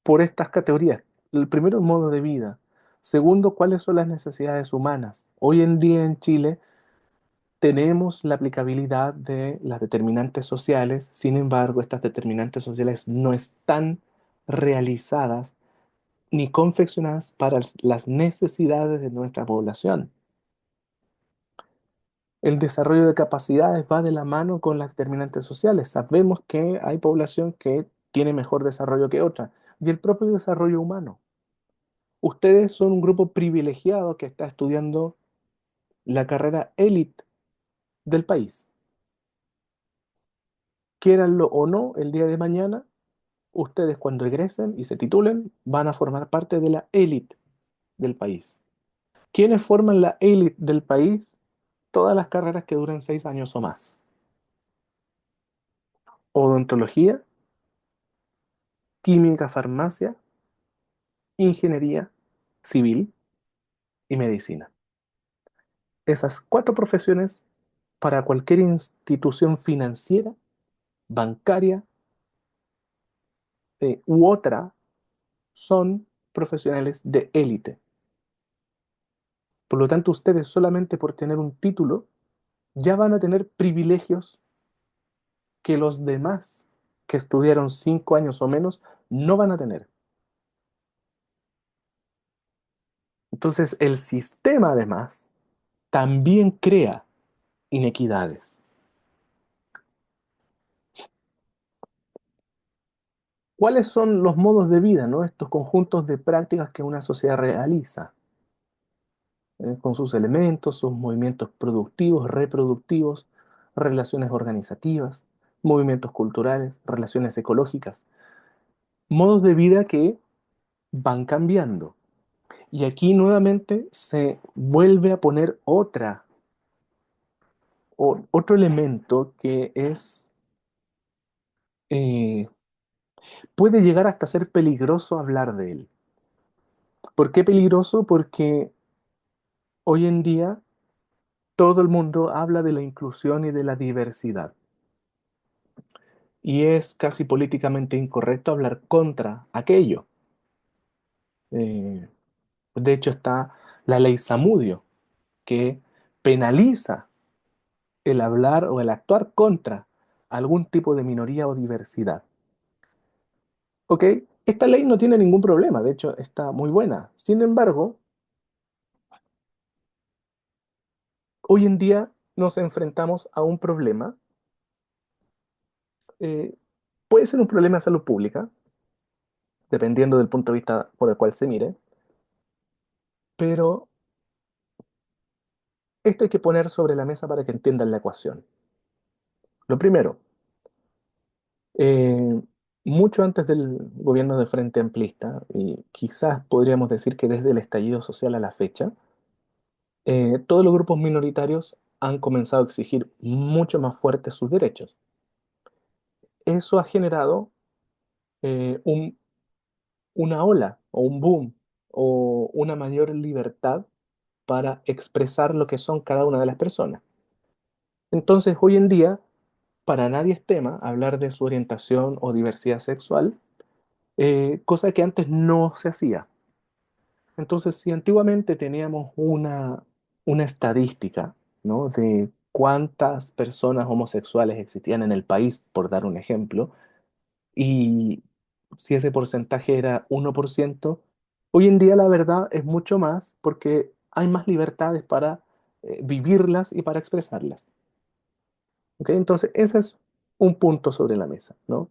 por estas categorías. El primero, el modo de vida. Segundo, cuáles son las necesidades humanas. Hoy en día en Chile tenemos la aplicabilidad de las determinantes sociales. Sin embargo, estas determinantes sociales no están realizadas ni confeccionadas para las necesidades de nuestra población. El desarrollo de capacidades va de la mano con las determinantes sociales. Sabemos que hay población que tiene mejor desarrollo que otra, y el propio desarrollo humano. Ustedes son un grupo privilegiado que está estudiando la carrera élite del país. Quieranlo o no, el día de mañana, ustedes cuando egresen y se titulen van a formar parte de la élite del país. ¿Quiénes forman la élite del país? Todas las carreras que duran 6 años o más: odontología, química, farmacia, ingeniería civil y medicina. Esas cuatro profesiones, para cualquier institución financiera, bancaria, u otra, son profesionales de élite. Por lo tanto, ustedes, solamente por tener un título, ya van a tener privilegios que los demás que estudiaron 5 años o menos no van a tener. Entonces, el sistema además también crea inequidades. ¿Cuáles son los modos de vida, ¿no? Estos conjuntos de prácticas que una sociedad realiza, con sus elementos, sus movimientos productivos, reproductivos, relaciones organizativas, movimientos culturales, relaciones ecológicas, modos de vida que van cambiando. Y aquí nuevamente se vuelve a poner otro elemento que eh, puede llegar hasta ser peligroso hablar de él. ¿Por qué peligroso? Porque hoy en día todo el mundo habla de la inclusión y de la diversidad. Y es casi políticamente incorrecto hablar contra aquello. Eh, de hecho, está la ley Zamudio, que penaliza el hablar o el actuar contra algún tipo de minoría o diversidad. ¿Ok? Esta ley no tiene ningún problema, de hecho está muy buena. Sin embargo, hoy en día nos enfrentamos a un problema, eh, puede ser un problema de salud pública, dependiendo del punto de vista por el cual se mire, pero esto hay que poner sobre la mesa para que entiendan la ecuación. Lo primero, eh, mucho antes del gobierno de Frente Amplista, y quizás podríamos decir que desde el estallido social a la fecha, todos los grupos minoritarios han comenzado a exigir mucho más fuertes sus derechos. Eso ha generado una ola o un boom o una mayor libertad para expresar lo que son cada una de las personas. Entonces, hoy en día, para nadie es tema hablar de su orientación o diversidad sexual, cosa que antes no se hacía. Entonces, si antiguamente teníamos una estadística, ¿no? De cuántas personas homosexuales existían en el país, por dar un ejemplo, y si ese porcentaje era 1%, hoy en día la verdad es mucho más porque hay más libertades para vivirlas y para expresarlas. ¿Ok? Entonces, ese es un punto sobre la mesa, ¿no?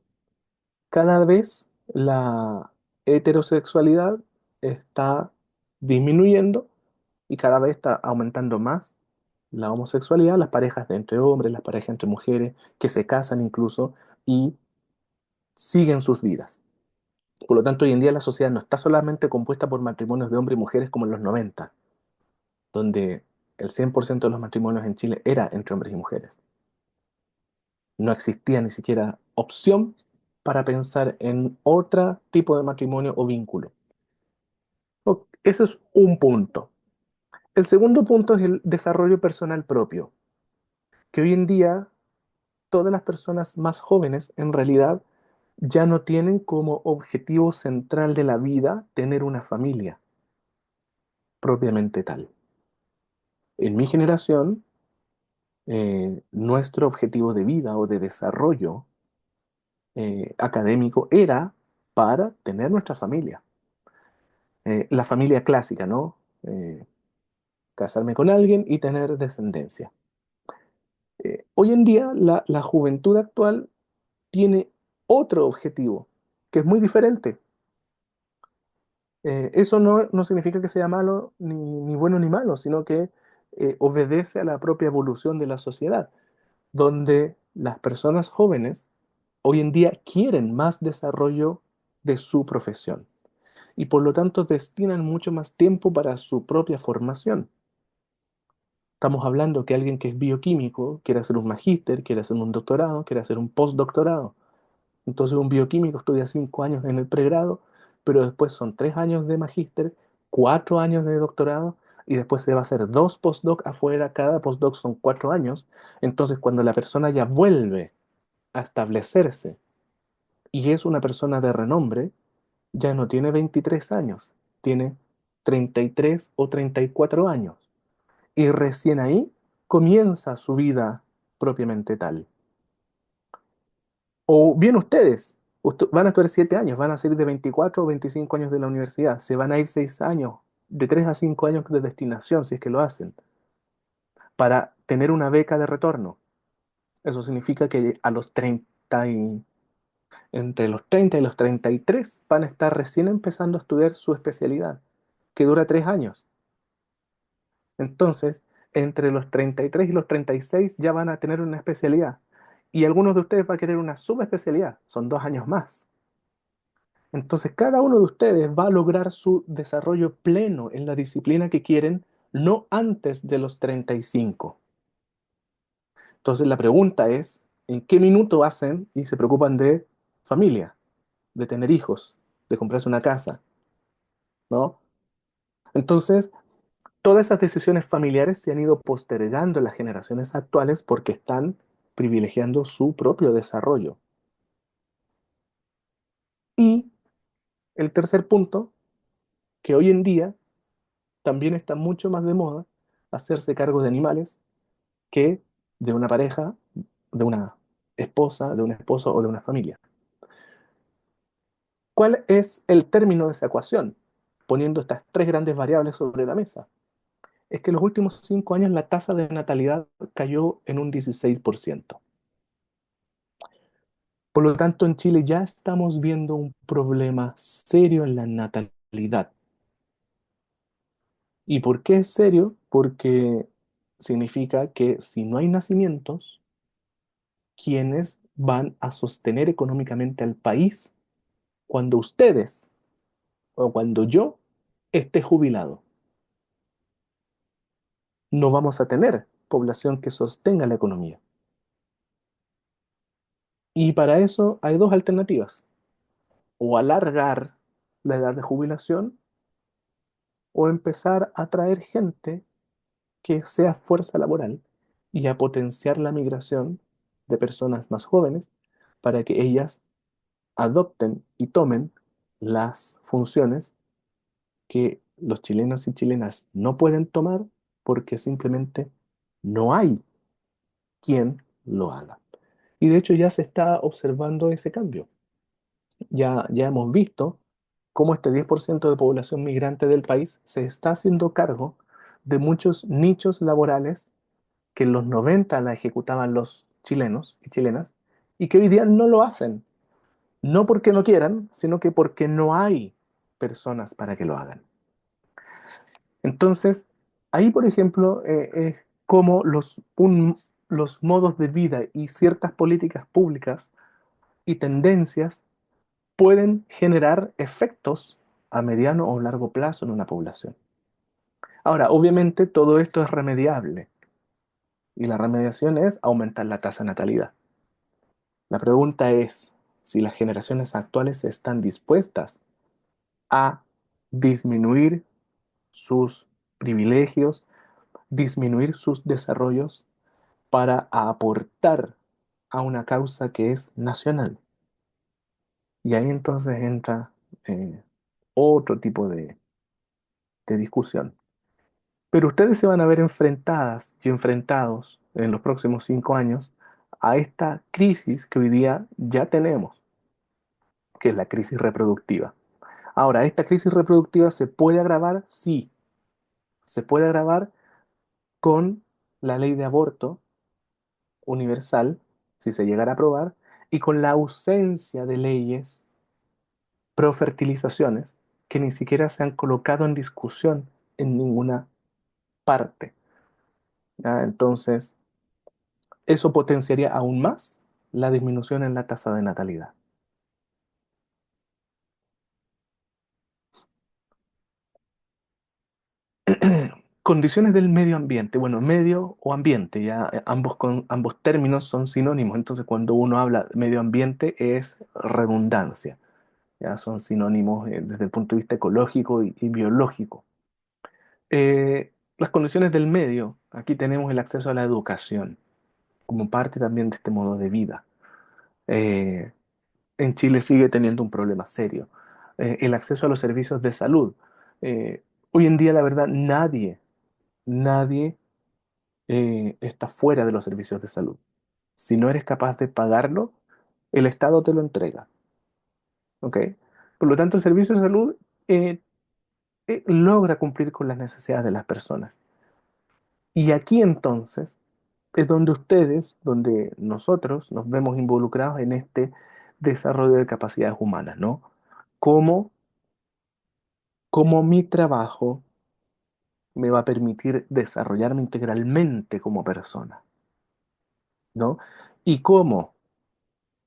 Cada vez la heterosexualidad está disminuyendo y cada vez está aumentando más la homosexualidad, las parejas de entre hombres, las parejas entre mujeres, que se casan incluso y siguen sus vidas. Por lo tanto, hoy en día la sociedad no está solamente compuesta por matrimonios de hombres y mujeres como en los 90, donde el 100% de los matrimonios en Chile era entre hombres y mujeres. No existía ni siquiera opción para pensar en otro tipo de matrimonio o vínculo. Ese es un punto. El segundo punto es el desarrollo personal propio, que hoy en día todas las personas más jóvenes en realidad ya no tienen como objetivo central de la vida tener una familia propiamente tal. En mi generación, nuestro objetivo de vida o de desarrollo académico era para tener nuestra familia. La familia clásica, ¿no? Casarme con alguien y tener descendencia. Hoy en día, la juventud actual tiene otro objetivo, que es muy diferente. Eso no significa que sea malo, ni bueno ni malo, sino que obedece a la propia evolución de la sociedad, donde las personas jóvenes hoy en día quieren más desarrollo de su profesión y por lo tanto destinan mucho más tiempo para su propia formación. Estamos hablando que alguien que es bioquímico quiere hacer un magíster, quiere hacer un doctorado, quiere hacer un postdoctorado. Entonces un bioquímico estudia 5 años en el pregrado, pero después son 3 años de magíster, 4 años de doctorado y después se va a hacer dos postdoc afuera, cada postdoc son 4 años. Entonces cuando la persona ya vuelve a establecerse y es una persona de renombre, ya no tiene 23 años, tiene 33 o 34 años. Y recién ahí comienza su vida propiamente tal. O bien ustedes, van a estudiar 7 años, van a salir de 24 o 25 años de la universidad, se van a ir 6 años, de 3 a 5 años de destinación, si es que lo hacen, para tener una beca de retorno. Eso significa que a los 30 entre los 30 y los 33 van a estar recién empezando a estudiar su especialidad, que dura 3 años. Entonces, entre los 33 y los 36 ya van a tener una especialidad. Y algunos de ustedes va a querer una subespecialidad, son 2 años más. Entonces, cada uno de ustedes va a lograr su desarrollo pleno en la disciplina que quieren, no antes de los 35. Entonces, la pregunta es, ¿en qué minuto hacen y se preocupan de familia, de tener hijos, de comprarse una casa, ¿no? Entonces, todas esas decisiones familiares se han ido postergando en las generaciones actuales porque están privilegiando su propio desarrollo. Y el tercer punto, que hoy en día también está mucho más de moda, hacerse cargo de animales que de una pareja, de una esposa, de un esposo o de una familia. ¿Cuál es el término de esa ecuación? Poniendo estas tres grandes variables sobre la mesa. Es que en los últimos 5 años la tasa de natalidad cayó en un 16%. Por lo tanto, en Chile ya estamos viendo un problema serio en la natalidad. ¿Y por qué es serio? Porque significa que si no hay nacimientos, ¿quiénes van a sostener económicamente al país cuando ustedes o cuando yo esté jubilado? No vamos a tener población que sostenga la economía. Y para eso hay dos alternativas: o alargar la edad de jubilación o empezar a traer gente que sea fuerza laboral y a potenciar la migración de personas más jóvenes para que ellas adopten y tomen las funciones que los chilenos y chilenas no pueden tomar porque simplemente no hay quien lo haga. Y de hecho ya se está observando ese cambio. Ya hemos visto cómo este 10% de población migrante del país se está haciendo cargo de muchos nichos laborales que en los 90 la ejecutaban los chilenos y chilenas y que hoy día no lo hacen. No porque no quieran, sino que porque no hay personas para que lo hagan. Entonces, ahí, por ejemplo, es como los modos de vida y ciertas políticas públicas y tendencias pueden generar efectos a mediano o largo plazo en una población. Ahora, obviamente todo esto es remediable y la remediación es aumentar la tasa de natalidad. La pregunta es si las generaciones actuales están dispuestas a disminuir sus privilegios, disminuir sus desarrollos para aportar a una causa que es nacional. Y ahí entonces entra eh, otro tipo de discusión. Pero ustedes se van a ver enfrentadas y enfrentados en los próximos 5 años a esta crisis que hoy día ya tenemos, que es la crisis reproductiva. Ahora, ¿esta crisis reproductiva se puede agravar? Sí, se puede agravar con la ley de aborto universal, si se llegara a aprobar, y con la ausencia de leyes pro fertilizaciones que ni siquiera se han colocado en discusión en ninguna parte. ¿Ya? Entonces, eso potenciaría aún más la disminución en la tasa de natalidad. Condiciones del medio ambiente. Bueno, medio o ambiente, ya ambos términos son sinónimos. Entonces, cuando uno habla de medio ambiente es redundancia. Ya son sinónimos desde el punto de vista ecológico y biológico. Las condiciones del medio. Aquí tenemos el acceso a la educación como parte también de este modo de vida. Eh, en Chile sigue teniendo un problema serio. El acceso a los servicios de salud. Hoy en día, la verdad, nadie está fuera de los servicios de salud. Si no eres capaz de pagarlo, el Estado te lo entrega. ¿Ok? Por lo tanto, el servicio de salud eh, logra cumplir con las necesidades de las personas. Y aquí entonces es donde ustedes, donde nosotros nos vemos involucrados en este desarrollo de capacidades humanas, ¿no? Cómo, cómo mi trabajo me va a permitir desarrollarme integralmente como persona, ¿no? Y cómo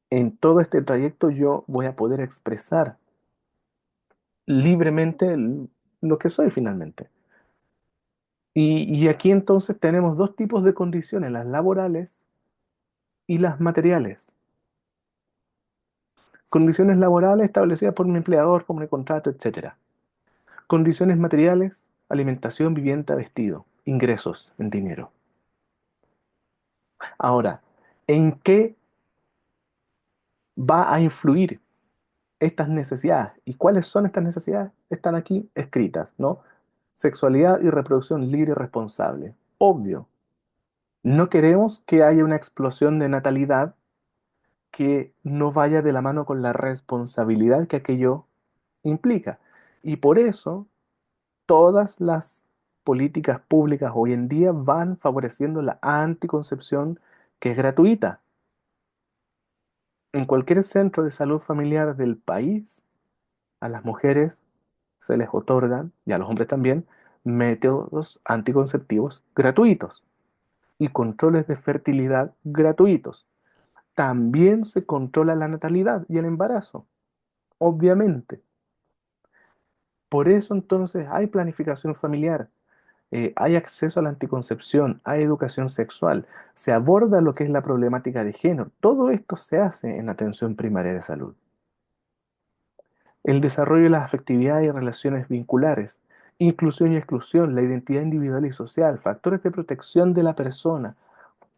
en todo este trayecto yo voy a poder expresar libremente lo que soy finalmente. Y aquí entonces tenemos dos tipos de condiciones, las laborales y las materiales. Condiciones laborales establecidas por mi empleador, por mi contrato, etcétera. Condiciones materiales, alimentación, vivienda, vestido, ingresos en dinero. Ahora, ¿en qué va a influir estas necesidades? ¿Y cuáles son estas necesidades? Están aquí escritas, ¿no? Sexualidad y reproducción libre y responsable. Obvio. No queremos que haya una explosión de natalidad que no vaya de la mano con la responsabilidad que aquello implica. Y por eso todas las políticas públicas hoy en día van favoreciendo la anticoncepción que es gratuita. En cualquier centro de salud familiar del país, a las mujeres se les otorgan, y a los hombres también, métodos anticonceptivos gratuitos y controles de fertilidad gratuitos. También se controla la natalidad y el embarazo, obviamente. Por eso entonces hay planificación familiar, hay acceso a la anticoncepción, hay educación sexual, se aborda lo que es la problemática de género. Todo esto se hace en atención primaria de salud. El desarrollo de las afectividades y relaciones vinculares, inclusión y exclusión, la identidad individual y social, factores de protección de la persona,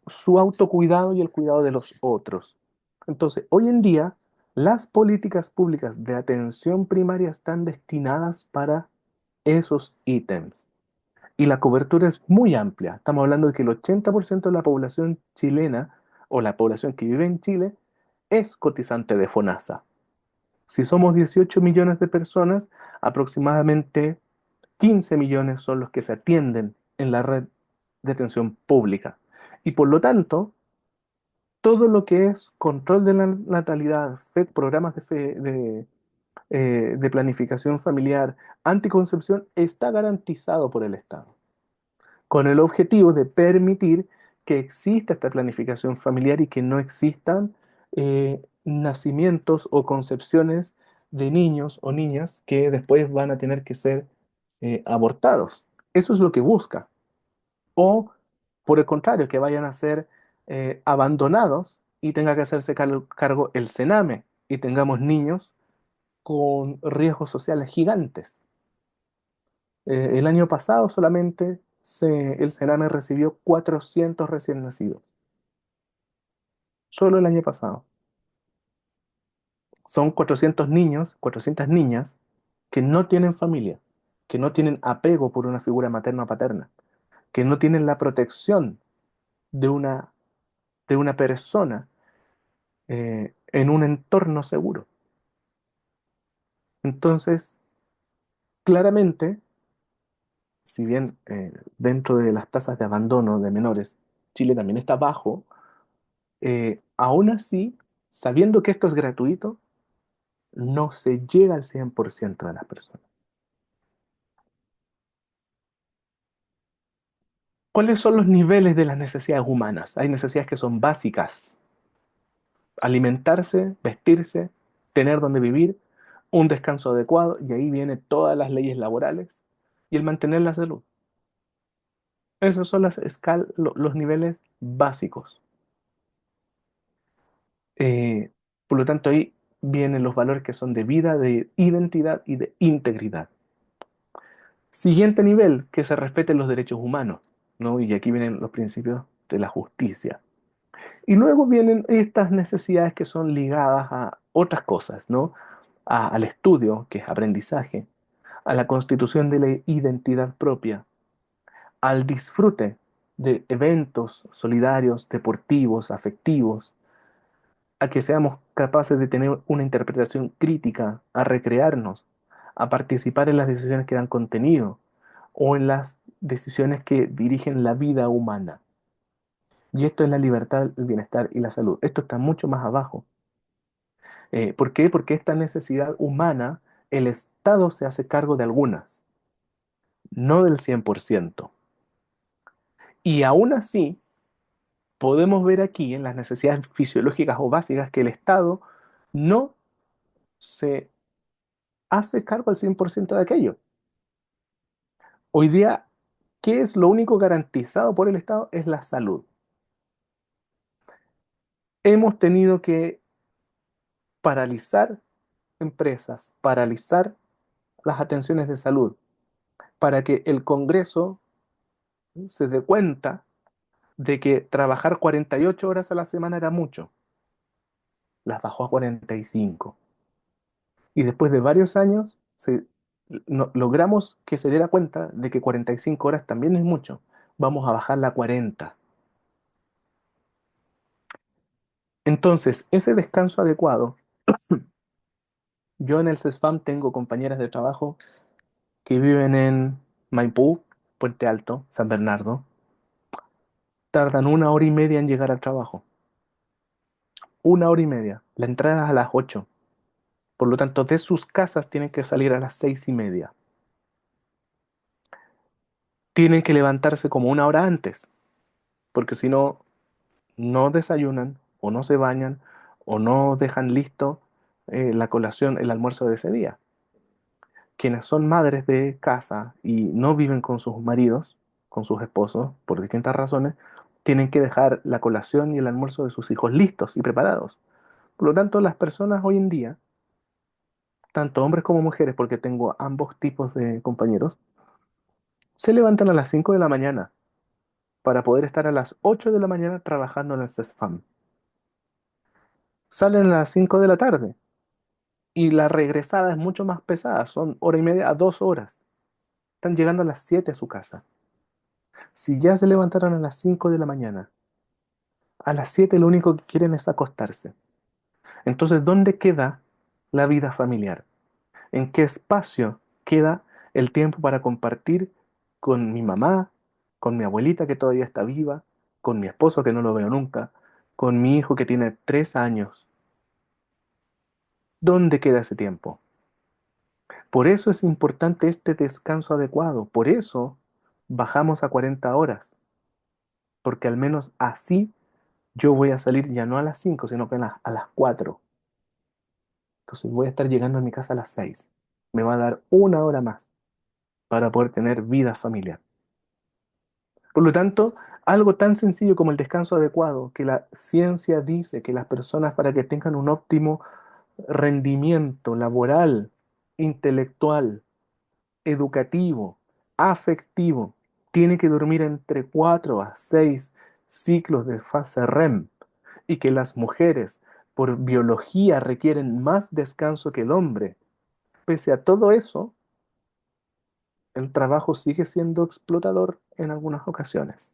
su autocuidado y el cuidado de los otros. Entonces, hoy en día, las políticas públicas de atención primaria están destinadas para esos ítems. Y la cobertura es muy amplia. Estamos hablando de que el 80% de la población chilena o la población que vive en Chile es cotizante de FONASA. Si somos 18 millones de personas, aproximadamente 15 millones son los que se atienden en la red de atención pública. Y por lo tanto, todo lo que es control de la natalidad, programas de planificación familiar, anticoncepción, está garantizado por el Estado, con el objetivo de permitir que exista esta planificación familiar y que no existan nacimientos o concepciones de niños o niñas que después van a tener que ser abortados. Eso es lo que busca. O, por el contrario, que vayan a ser abandonados y tenga que hacerse cargo el Sename y tengamos niños con riesgos sociales gigantes. El año pasado solamente el Sename recibió 400 recién nacidos. Solo el año pasado. Son 400 niños, 400 niñas que no tienen familia, que no tienen apego por una figura materna o paterna, que no tienen la protección de de una persona en un entorno seguro. Entonces, claramente, si bien dentro de las tasas de abandono de menores, Chile también está bajo, aún así, sabiendo que esto es gratuito, no se llega al 100% de las personas. ¿Cuáles son los niveles de las necesidades humanas? Hay necesidades que son básicas: alimentarse, vestirse, tener donde vivir, un descanso adecuado, y ahí vienen todas las leyes laborales y el mantener la salud. Esos son los niveles básicos. Eh, por lo tanto, ahí vienen los valores que son de vida, de identidad y de integridad. Siguiente nivel, que se respeten los derechos humanos, ¿no? Y aquí vienen los principios de la justicia. Y luego vienen estas necesidades que son ligadas a otras cosas, ¿no? Al estudio, que es aprendizaje, a la constitución de la identidad propia, al disfrute de eventos solidarios, deportivos, afectivos, a que seamos capaces de tener una interpretación crítica, a recrearnos, a participar en las decisiones que dan contenido o en las decisiones que dirigen la vida humana. Y esto es la libertad, el bienestar y la salud. Esto está mucho más abajo. ¿Por qué? Porque esta necesidad humana, el Estado se hace cargo de algunas, no del 100%. Y aún así, podemos ver aquí en las necesidades fisiológicas o básicas que el Estado no se hace cargo al 100% de aquello. Hoy día, ¿qué es lo único garantizado por el Estado? Es la salud. Hemos tenido que paralizar empresas, paralizar las atenciones de salud para que el Congreso se dé cuenta de que trabajar 48 horas a la semana era mucho. Las bajó a 45. Y después de varios años logramos que se diera cuenta de que 45 horas también es mucho. Vamos a bajarla a 40. Entonces, ese descanso adecuado, yo en el CESFAM tengo compañeras de trabajo que viven en Maipú, Puente Alto, San Bernardo, tardan 1 hora y media en llegar al trabajo. 1 hora y media. La entrada es a las 8. Por lo tanto, de sus casas tienen que salir a las 6:30. Tienen que levantarse como 1 hora antes, porque si no, no desayunan o no se bañan o no dejan listo la colación, el almuerzo de ese día. Quienes son madres de casa y no viven con sus maridos, con sus esposos, por distintas razones, tienen que dejar la colación y el almuerzo de sus hijos listos y preparados. Por lo tanto, las personas hoy en día, tanto hombres como mujeres, porque tengo ambos tipos de compañeros, se levantan a las 5 de la mañana para poder estar a las 8 de la mañana trabajando en el CESFAM. Salen a las 5 de la tarde y la regresada es mucho más pesada, son 1 hora y media a 2 horas. Están llegando a las 7 a su casa. Si ya se levantaron a las 5 de la mañana, a las 7 lo único que quieren es acostarse. Entonces, ¿dónde queda la vida familiar? ¿En qué espacio queda el tiempo para compartir con mi mamá, con mi abuelita que todavía está viva, con mi esposo que no lo veo nunca, con mi hijo que tiene 3 años? ¿Dónde queda ese tiempo? Por eso es importante este descanso adecuado. Por eso bajamos a 40 horas, porque al menos así yo voy a salir ya no a las 5 sino que a las 4. Entonces voy a estar llegando a mi casa a las 6. Me va a dar 1 hora más para poder tener vida familiar. Por lo tanto, algo tan sencillo como el descanso adecuado, que la ciencia dice que las personas para que tengan un óptimo rendimiento laboral, intelectual, educativo, afectivo, tiene que dormir entre 4 a 6 ciclos de fase REM y que las mujeres por biología requieren más descanso que el hombre. Pese a todo eso, el trabajo sigue siendo explotador en algunas ocasiones.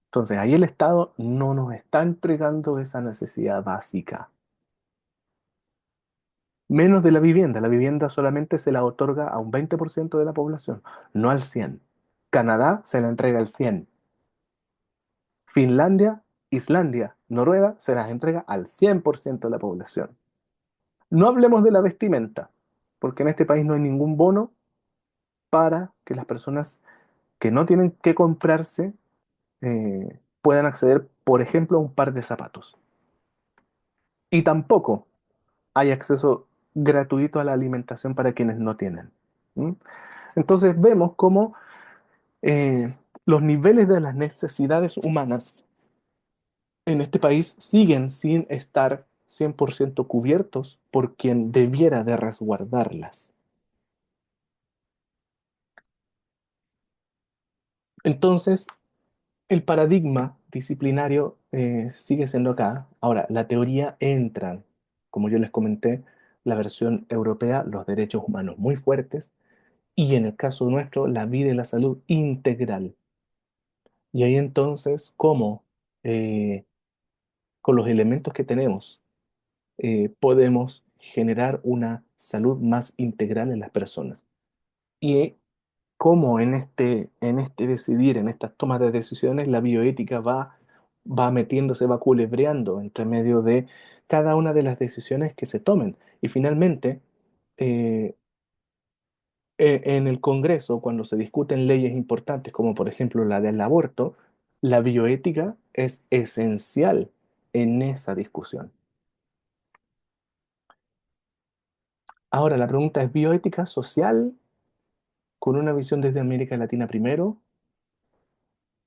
Entonces ahí el Estado no nos está entregando esa necesidad básica. Menos de la vivienda. La vivienda solamente se la otorga a un 20% de la población, no al 100%. Canadá se la entrega al 100%. Finlandia, Islandia, Noruega se las entrega al 100% de la población. No hablemos de la vestimenta, porque en este país no hay ningún bono para que las personas que no tienen que comprarse puedan acceder, por ejemplo, a un par de zapatos. Y tampoco hay acceso gratuito a la alimentación para quienes no tienen. ¿Mm? Entonces vemos cómo eh, los niveles de las necesidades humanas en este país siguen sin estar 100% cubiertos por quien debiera de resguardarlas. Entonces, el paradigma disciplinario sigue siendo acá. Ahora, la teoría entra, como yo les comenté, la versión europea, los derechos humanos muy fuertes, y en el caso nuestro, la vida y la salud integral. Y ahí entonces, ¿cómo con los elementos que tenemos podemos generar una salud más integral en las personas? Y cómo en este decidir, en estas tomas de decisiones, la bioética va metiéndose, va culebreando entre medio de cada una de las decisiones que se tomen. Y finalmente, eh, en el Congreso, cuando se discuten leyes importantes, como por ejemplo la del aborto, la bioética es esencial en esa discusión. Ahora, la pregunta es: ¿bioética social con una visión desde América Latina primero?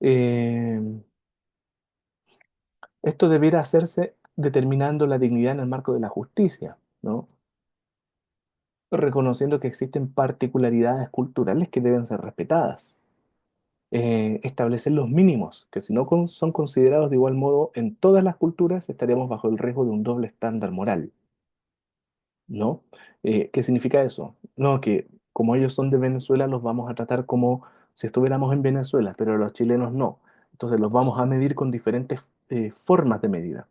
Eh, Esto debiera hacerse determinando la dignidad en el marco de la justicia, ¿no? Reconociendo que existen particularidades culturales que deben ser respetadas. Establecer los mínimos, que si no son considerados de igual modo en todas las culturas, estaríamos bajo el riesgo de un doble estándar moral, ¿no? ¿Qué significa eso? No, que como ellos son de Venezuela, los vamos a tratar como si estuviéramos en Venezuela, pero los chilenos no. Entonces los vamos a medir con diferentes formas de medida,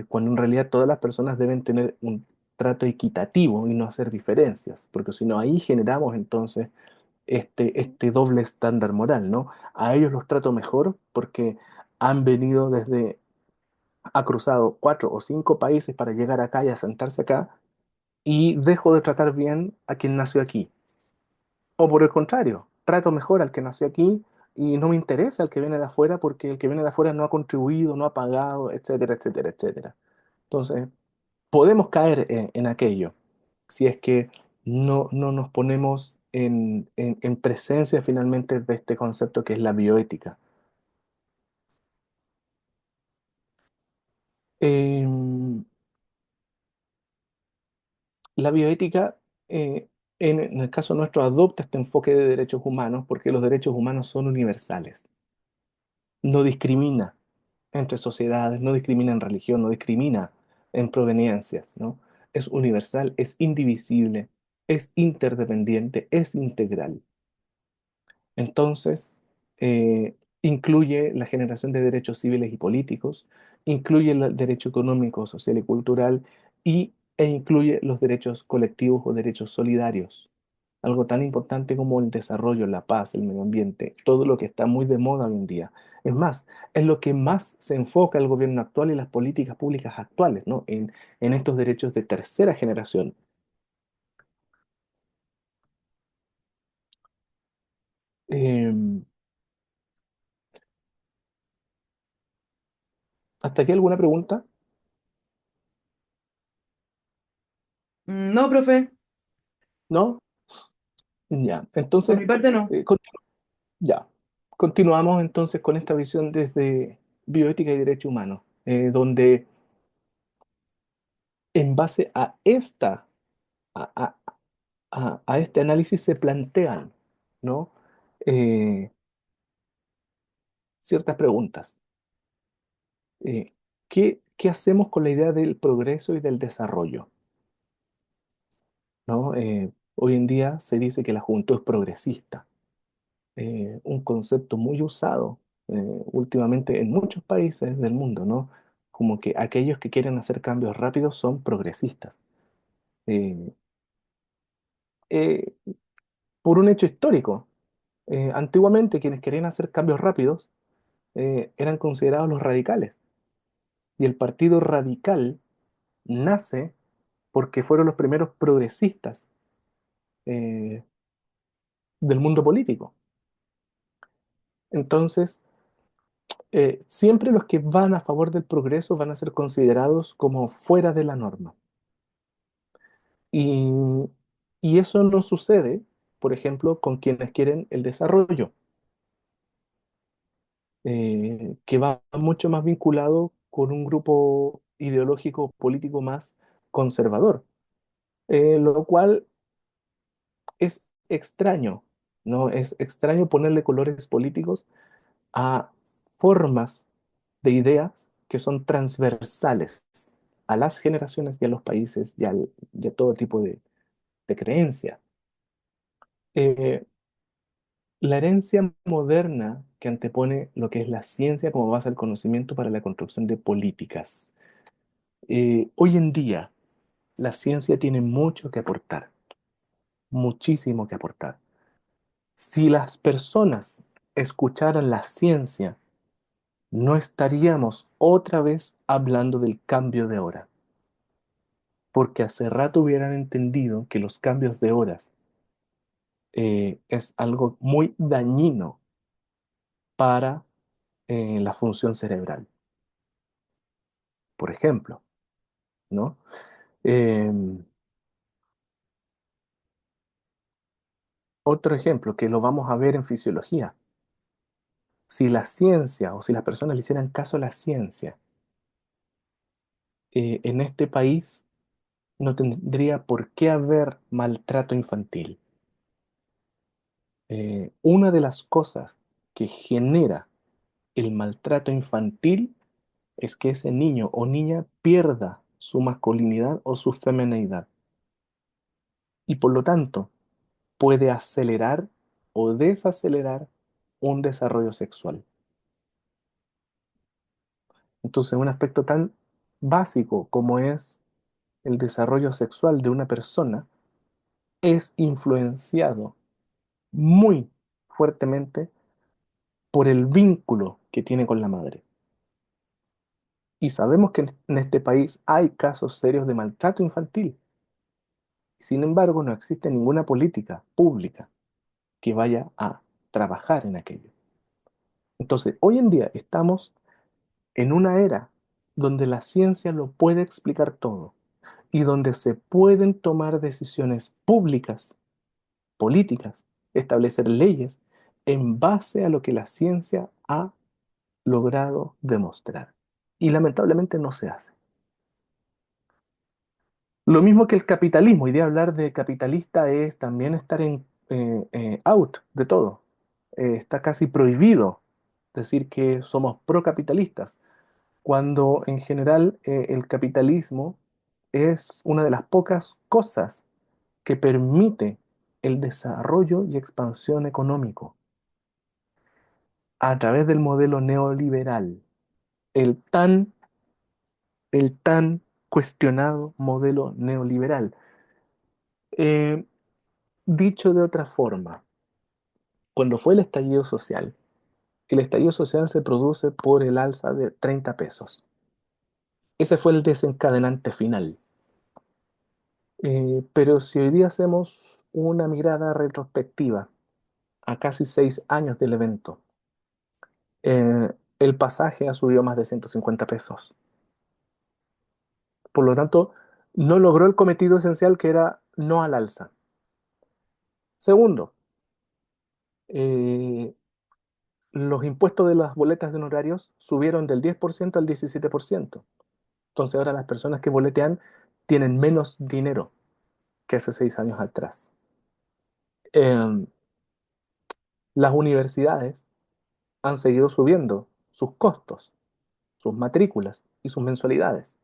cuando en realidad todas las personas deben tener un trato equitativo y no hacer diferencias, porque si no, ahí generamos entonces este doble estándar moral, ¿no? A ellos los trato mejor porque han venido ha cruzado 4 o 5 países para llegar acá y asentarse acá, y dejo de tratar bien a quien nació aquí. O por el contrario, trato mejor al que nació aquí y no me interesa el que viene de afuera porque el que viene de afuera no ha contribuido, no ha pagado, etcétera, etcétera, etcétera. Entonces, podemos caer en aquello si es que no nos ponemos en presencia finalmente de este concepto que es la bioética. Em, la bioética, eh, en el caso nuestro, adopta este enfoque de derechos humanos porque los derechos humanos son universales. No discrimina entre sociedades, no discrimina en religión, no discrimina en proveniencias, ¿no? Es universal, es indivisible, es interdependiente, es integral. Entonces, incluye la generación de derechos civiles y políticos, incluye el derecho económico, social y cultural, e incluye los derechos colectivos o derechos solidarios. Algo tan importante como el desarrollo, la paz, el medio ambiente, todo lo que está muy de moda hoy en día. Es más, es lo que más se enfoca el gobierno actual y las políticas públicas actuales, ¿no? En estos derechos de tercera generación. Eh, ¿Hasta aquí alguna pregunta? No, profe, ¿No? Ya, por entonces, mi parte no. eh, continu- ya. Continuamos entonces con esta visión desde bioética y derecho humano, donde en base a a, a- a este análisis se plantean, ¿no? Eh, ciertas preguntas. ¿Qué hacemos con la idea del progreso y del desarrollo? ¿No? Hoy en día se dice que la juventud es progresista, un concepto muy usado últimamente en muchos países del mundo, ¿no? Como que aquellos que quieren hacer cambios rápidos son progresistas. Eh, eh, por un hecho histórico, antiguamente quienes querían hacer cambios rápidos eran considerados los radicales. Y el Partido Radical nace porque fueron los primeros progresistas eh, del mundo político. Entonces, siempre los que van a favor del progreso van a ser considerados como fuera de la norma. Y, y eso no sucede, por ejemplo, con quienes quieren el desarrollo, que va mucho más vinculado con un grupo ideológico político más conservador, lo cual es extraño, ¿no? Es extraño ponerle colores políticos a formas de ideas que son transversales a las generaciones y a los países y a todo tipo de creencia. Eh, La herencia moderna que antepone lo que es la ciencia como base del conocimiento para la construcción de políticas. Hoy en día, la ciencia tiene mucho que aportar, muchísimo que aportar. Si las personas escucharan la ciencia, no estaríamos otra vez hablando del cambio de hora, porque hace rato hubieran entendido que los cambios de horas es algo muy dañino para la función cerebral, por ejemplo, ¿no? Em, Otro ejemplo que lo vamos a ver en fisiología. Si la ciencia o si las personas le hicieran caso a la ciencia, en este país no tendría por qué haber maltrato infantil. Una de las cosas que genera el maltrato infantil es que ese niño o niña pierda su masculinidad o su femineidad y por lo tanto puede acelerar o desacelerar un desarrollo sexual. Entonces, un aspecto tan básico como es el desarrollo sexual de una persona es influenciado muy fuertemente por el vínculo que tiene con la madre. Y sabemos que en este país hay casos serios de maltrato infantil. Sin embargo, no existe ninguna política pública que vaya a trabajar en aquello. Entonces, hoy en día estamos en una era donde la ciencia lo puede explicar todo y donde se pueden tomar decisiones públicas, políticas, establecer leyes en base a lo que la ciencia ha logrado demostrar. Y lamentablemente no se hace. Lo mismo que el capitalismo. Hoy día hablar de capitalista es también estar en out de todo. Está casi prohibido decir que somos procapitalistas, cuando en general el capitalismo es una de las pocas cosas que permite el desarrollo y expansión económico a través del modelo neoliberal, el tan, el tan cuestionado modelo neoliberal. Eh, Dicho de otra forma, cuando fue el estallido social se produce por el alza de 30 pesos. Ese fue el desencadenante final. Pero si hoy día hacemos una mirada retrospectiva a casi 6 años del evento, el pasaje ha subido más de 150 pesos. Por lo tanto, no logró el cometido esencial que era no al alza. Segundo, eh, los impuestos de las boletas de honorarios subieron del 10% al 17%. Entonces ahora las personas que boletean tienen menos dinero que hace 6 años atrás. Eh, las universidades han seguido subiendo sus costos, sus matrículas y sus mensualidades,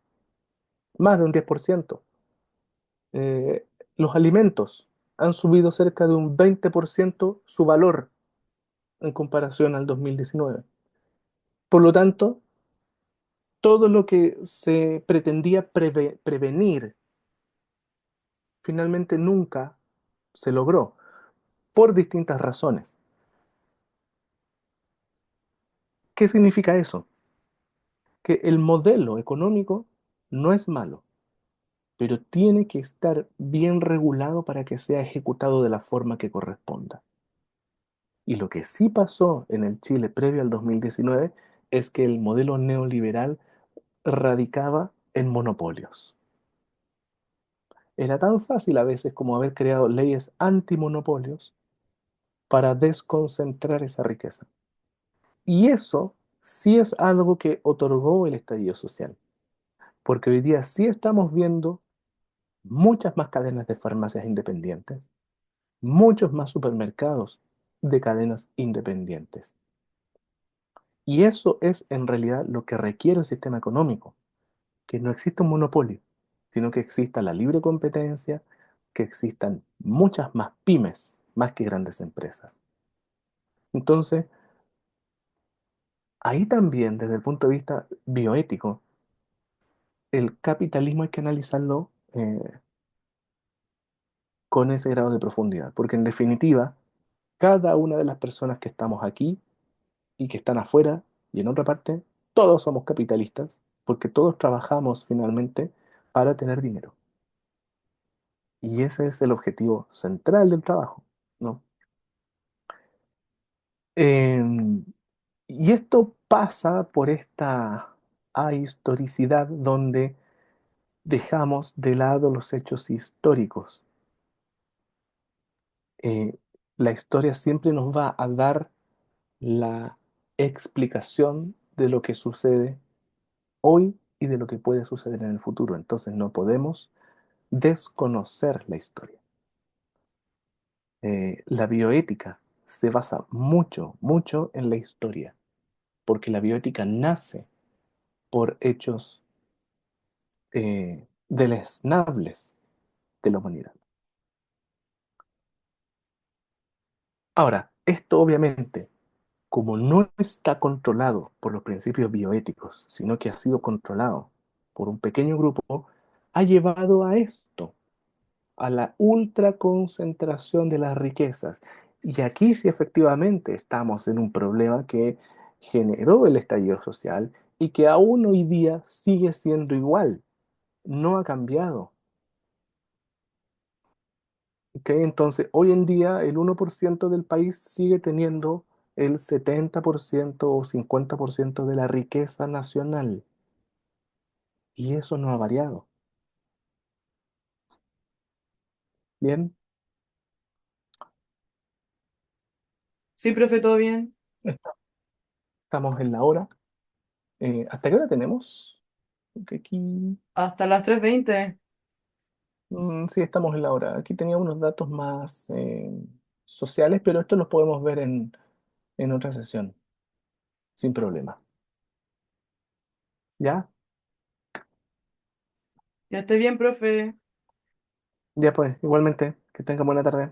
más de un 10%. Eh, los alimentos han subido cerca de un 20% su valor en comparación al 2019. Por lo tanto, todo lo que se pretendía prevenir finalmente nunca se logró por distintas razones. ¿Qué significa eso? Que el modelo económico no es malo, pero tiene que estar bien regulado para que sea ejecutado de la forma que corresponda. Y lo que sí pasó en el Chile previo al 2019 es que el modelo neoliberal radicaba en monopolios. Era tan fácil a veces como haber creado leyes antimonopolios para desconcentrar esa riqueza. Y eso sí es algo que otorgó el estallido social, porque hoy día sí estamos viendo muchas más cadenas de farmacias independientes, muchos más supermercados de cadenas independientes. Y eso es en realidad lo que requiere el sistema económico, que no exista un monopolio, sino que exista la libre competencia, que existan muchas más pymes, más que grandes empresas. Entonces, ahí también, desde el punto de vista bioético, el capitalismo hay que analizarlo con ese grado de profundidad, porque en definitiva, cada una de las personas que estamos aquí y que están afuera y en otra parte, todos somos capitalistas, porque todos trabajamos finalmente para tener dinero. Y ese es el objetivo central del trabajo, ¿no? Em, y esto pasa por esta ahistoricidad donde dejamos de lado los hechos históricos. Eh, la historia siempre nos va a dar la explicación de lo que sucede hoy y de lo que puede suceder en el futuro. Entonces no podemos desconocer la historia. La bioética se basa mucho, mucho en la historia, porque la bioética nace por hechos deleznables de la humanidad. Ahora, esto obviamente, como no está controlado por los principios bioéticos, sino que ha sido controlado por un pequeño grupo, ha llevado a esto, a la ultraconcentración de las riquezas. Y aquí sí efectivamente estamos en un problema que generó el estallido social y que aún hoy día sigue siendo igual, no ha cambiado. ¿Ok? Entonces, hoy en día el 1% del país sigue teniendo el 70% o 50% de la riqueza nacional y eso no ha variado. Bien, Sí, profe, todo bien. estamos en la hora. ¿Hasta qué hora tenemos? Porque aquí, Hasta las 3:20. sí, estamos en la hora. Aquí tenía unos datos más sociales, pero esto los podemos ver en otra sesión, sin problema. ¿Ya? Ya esté bien, profe. Ya pues, igualmente, que tengan buena tarde.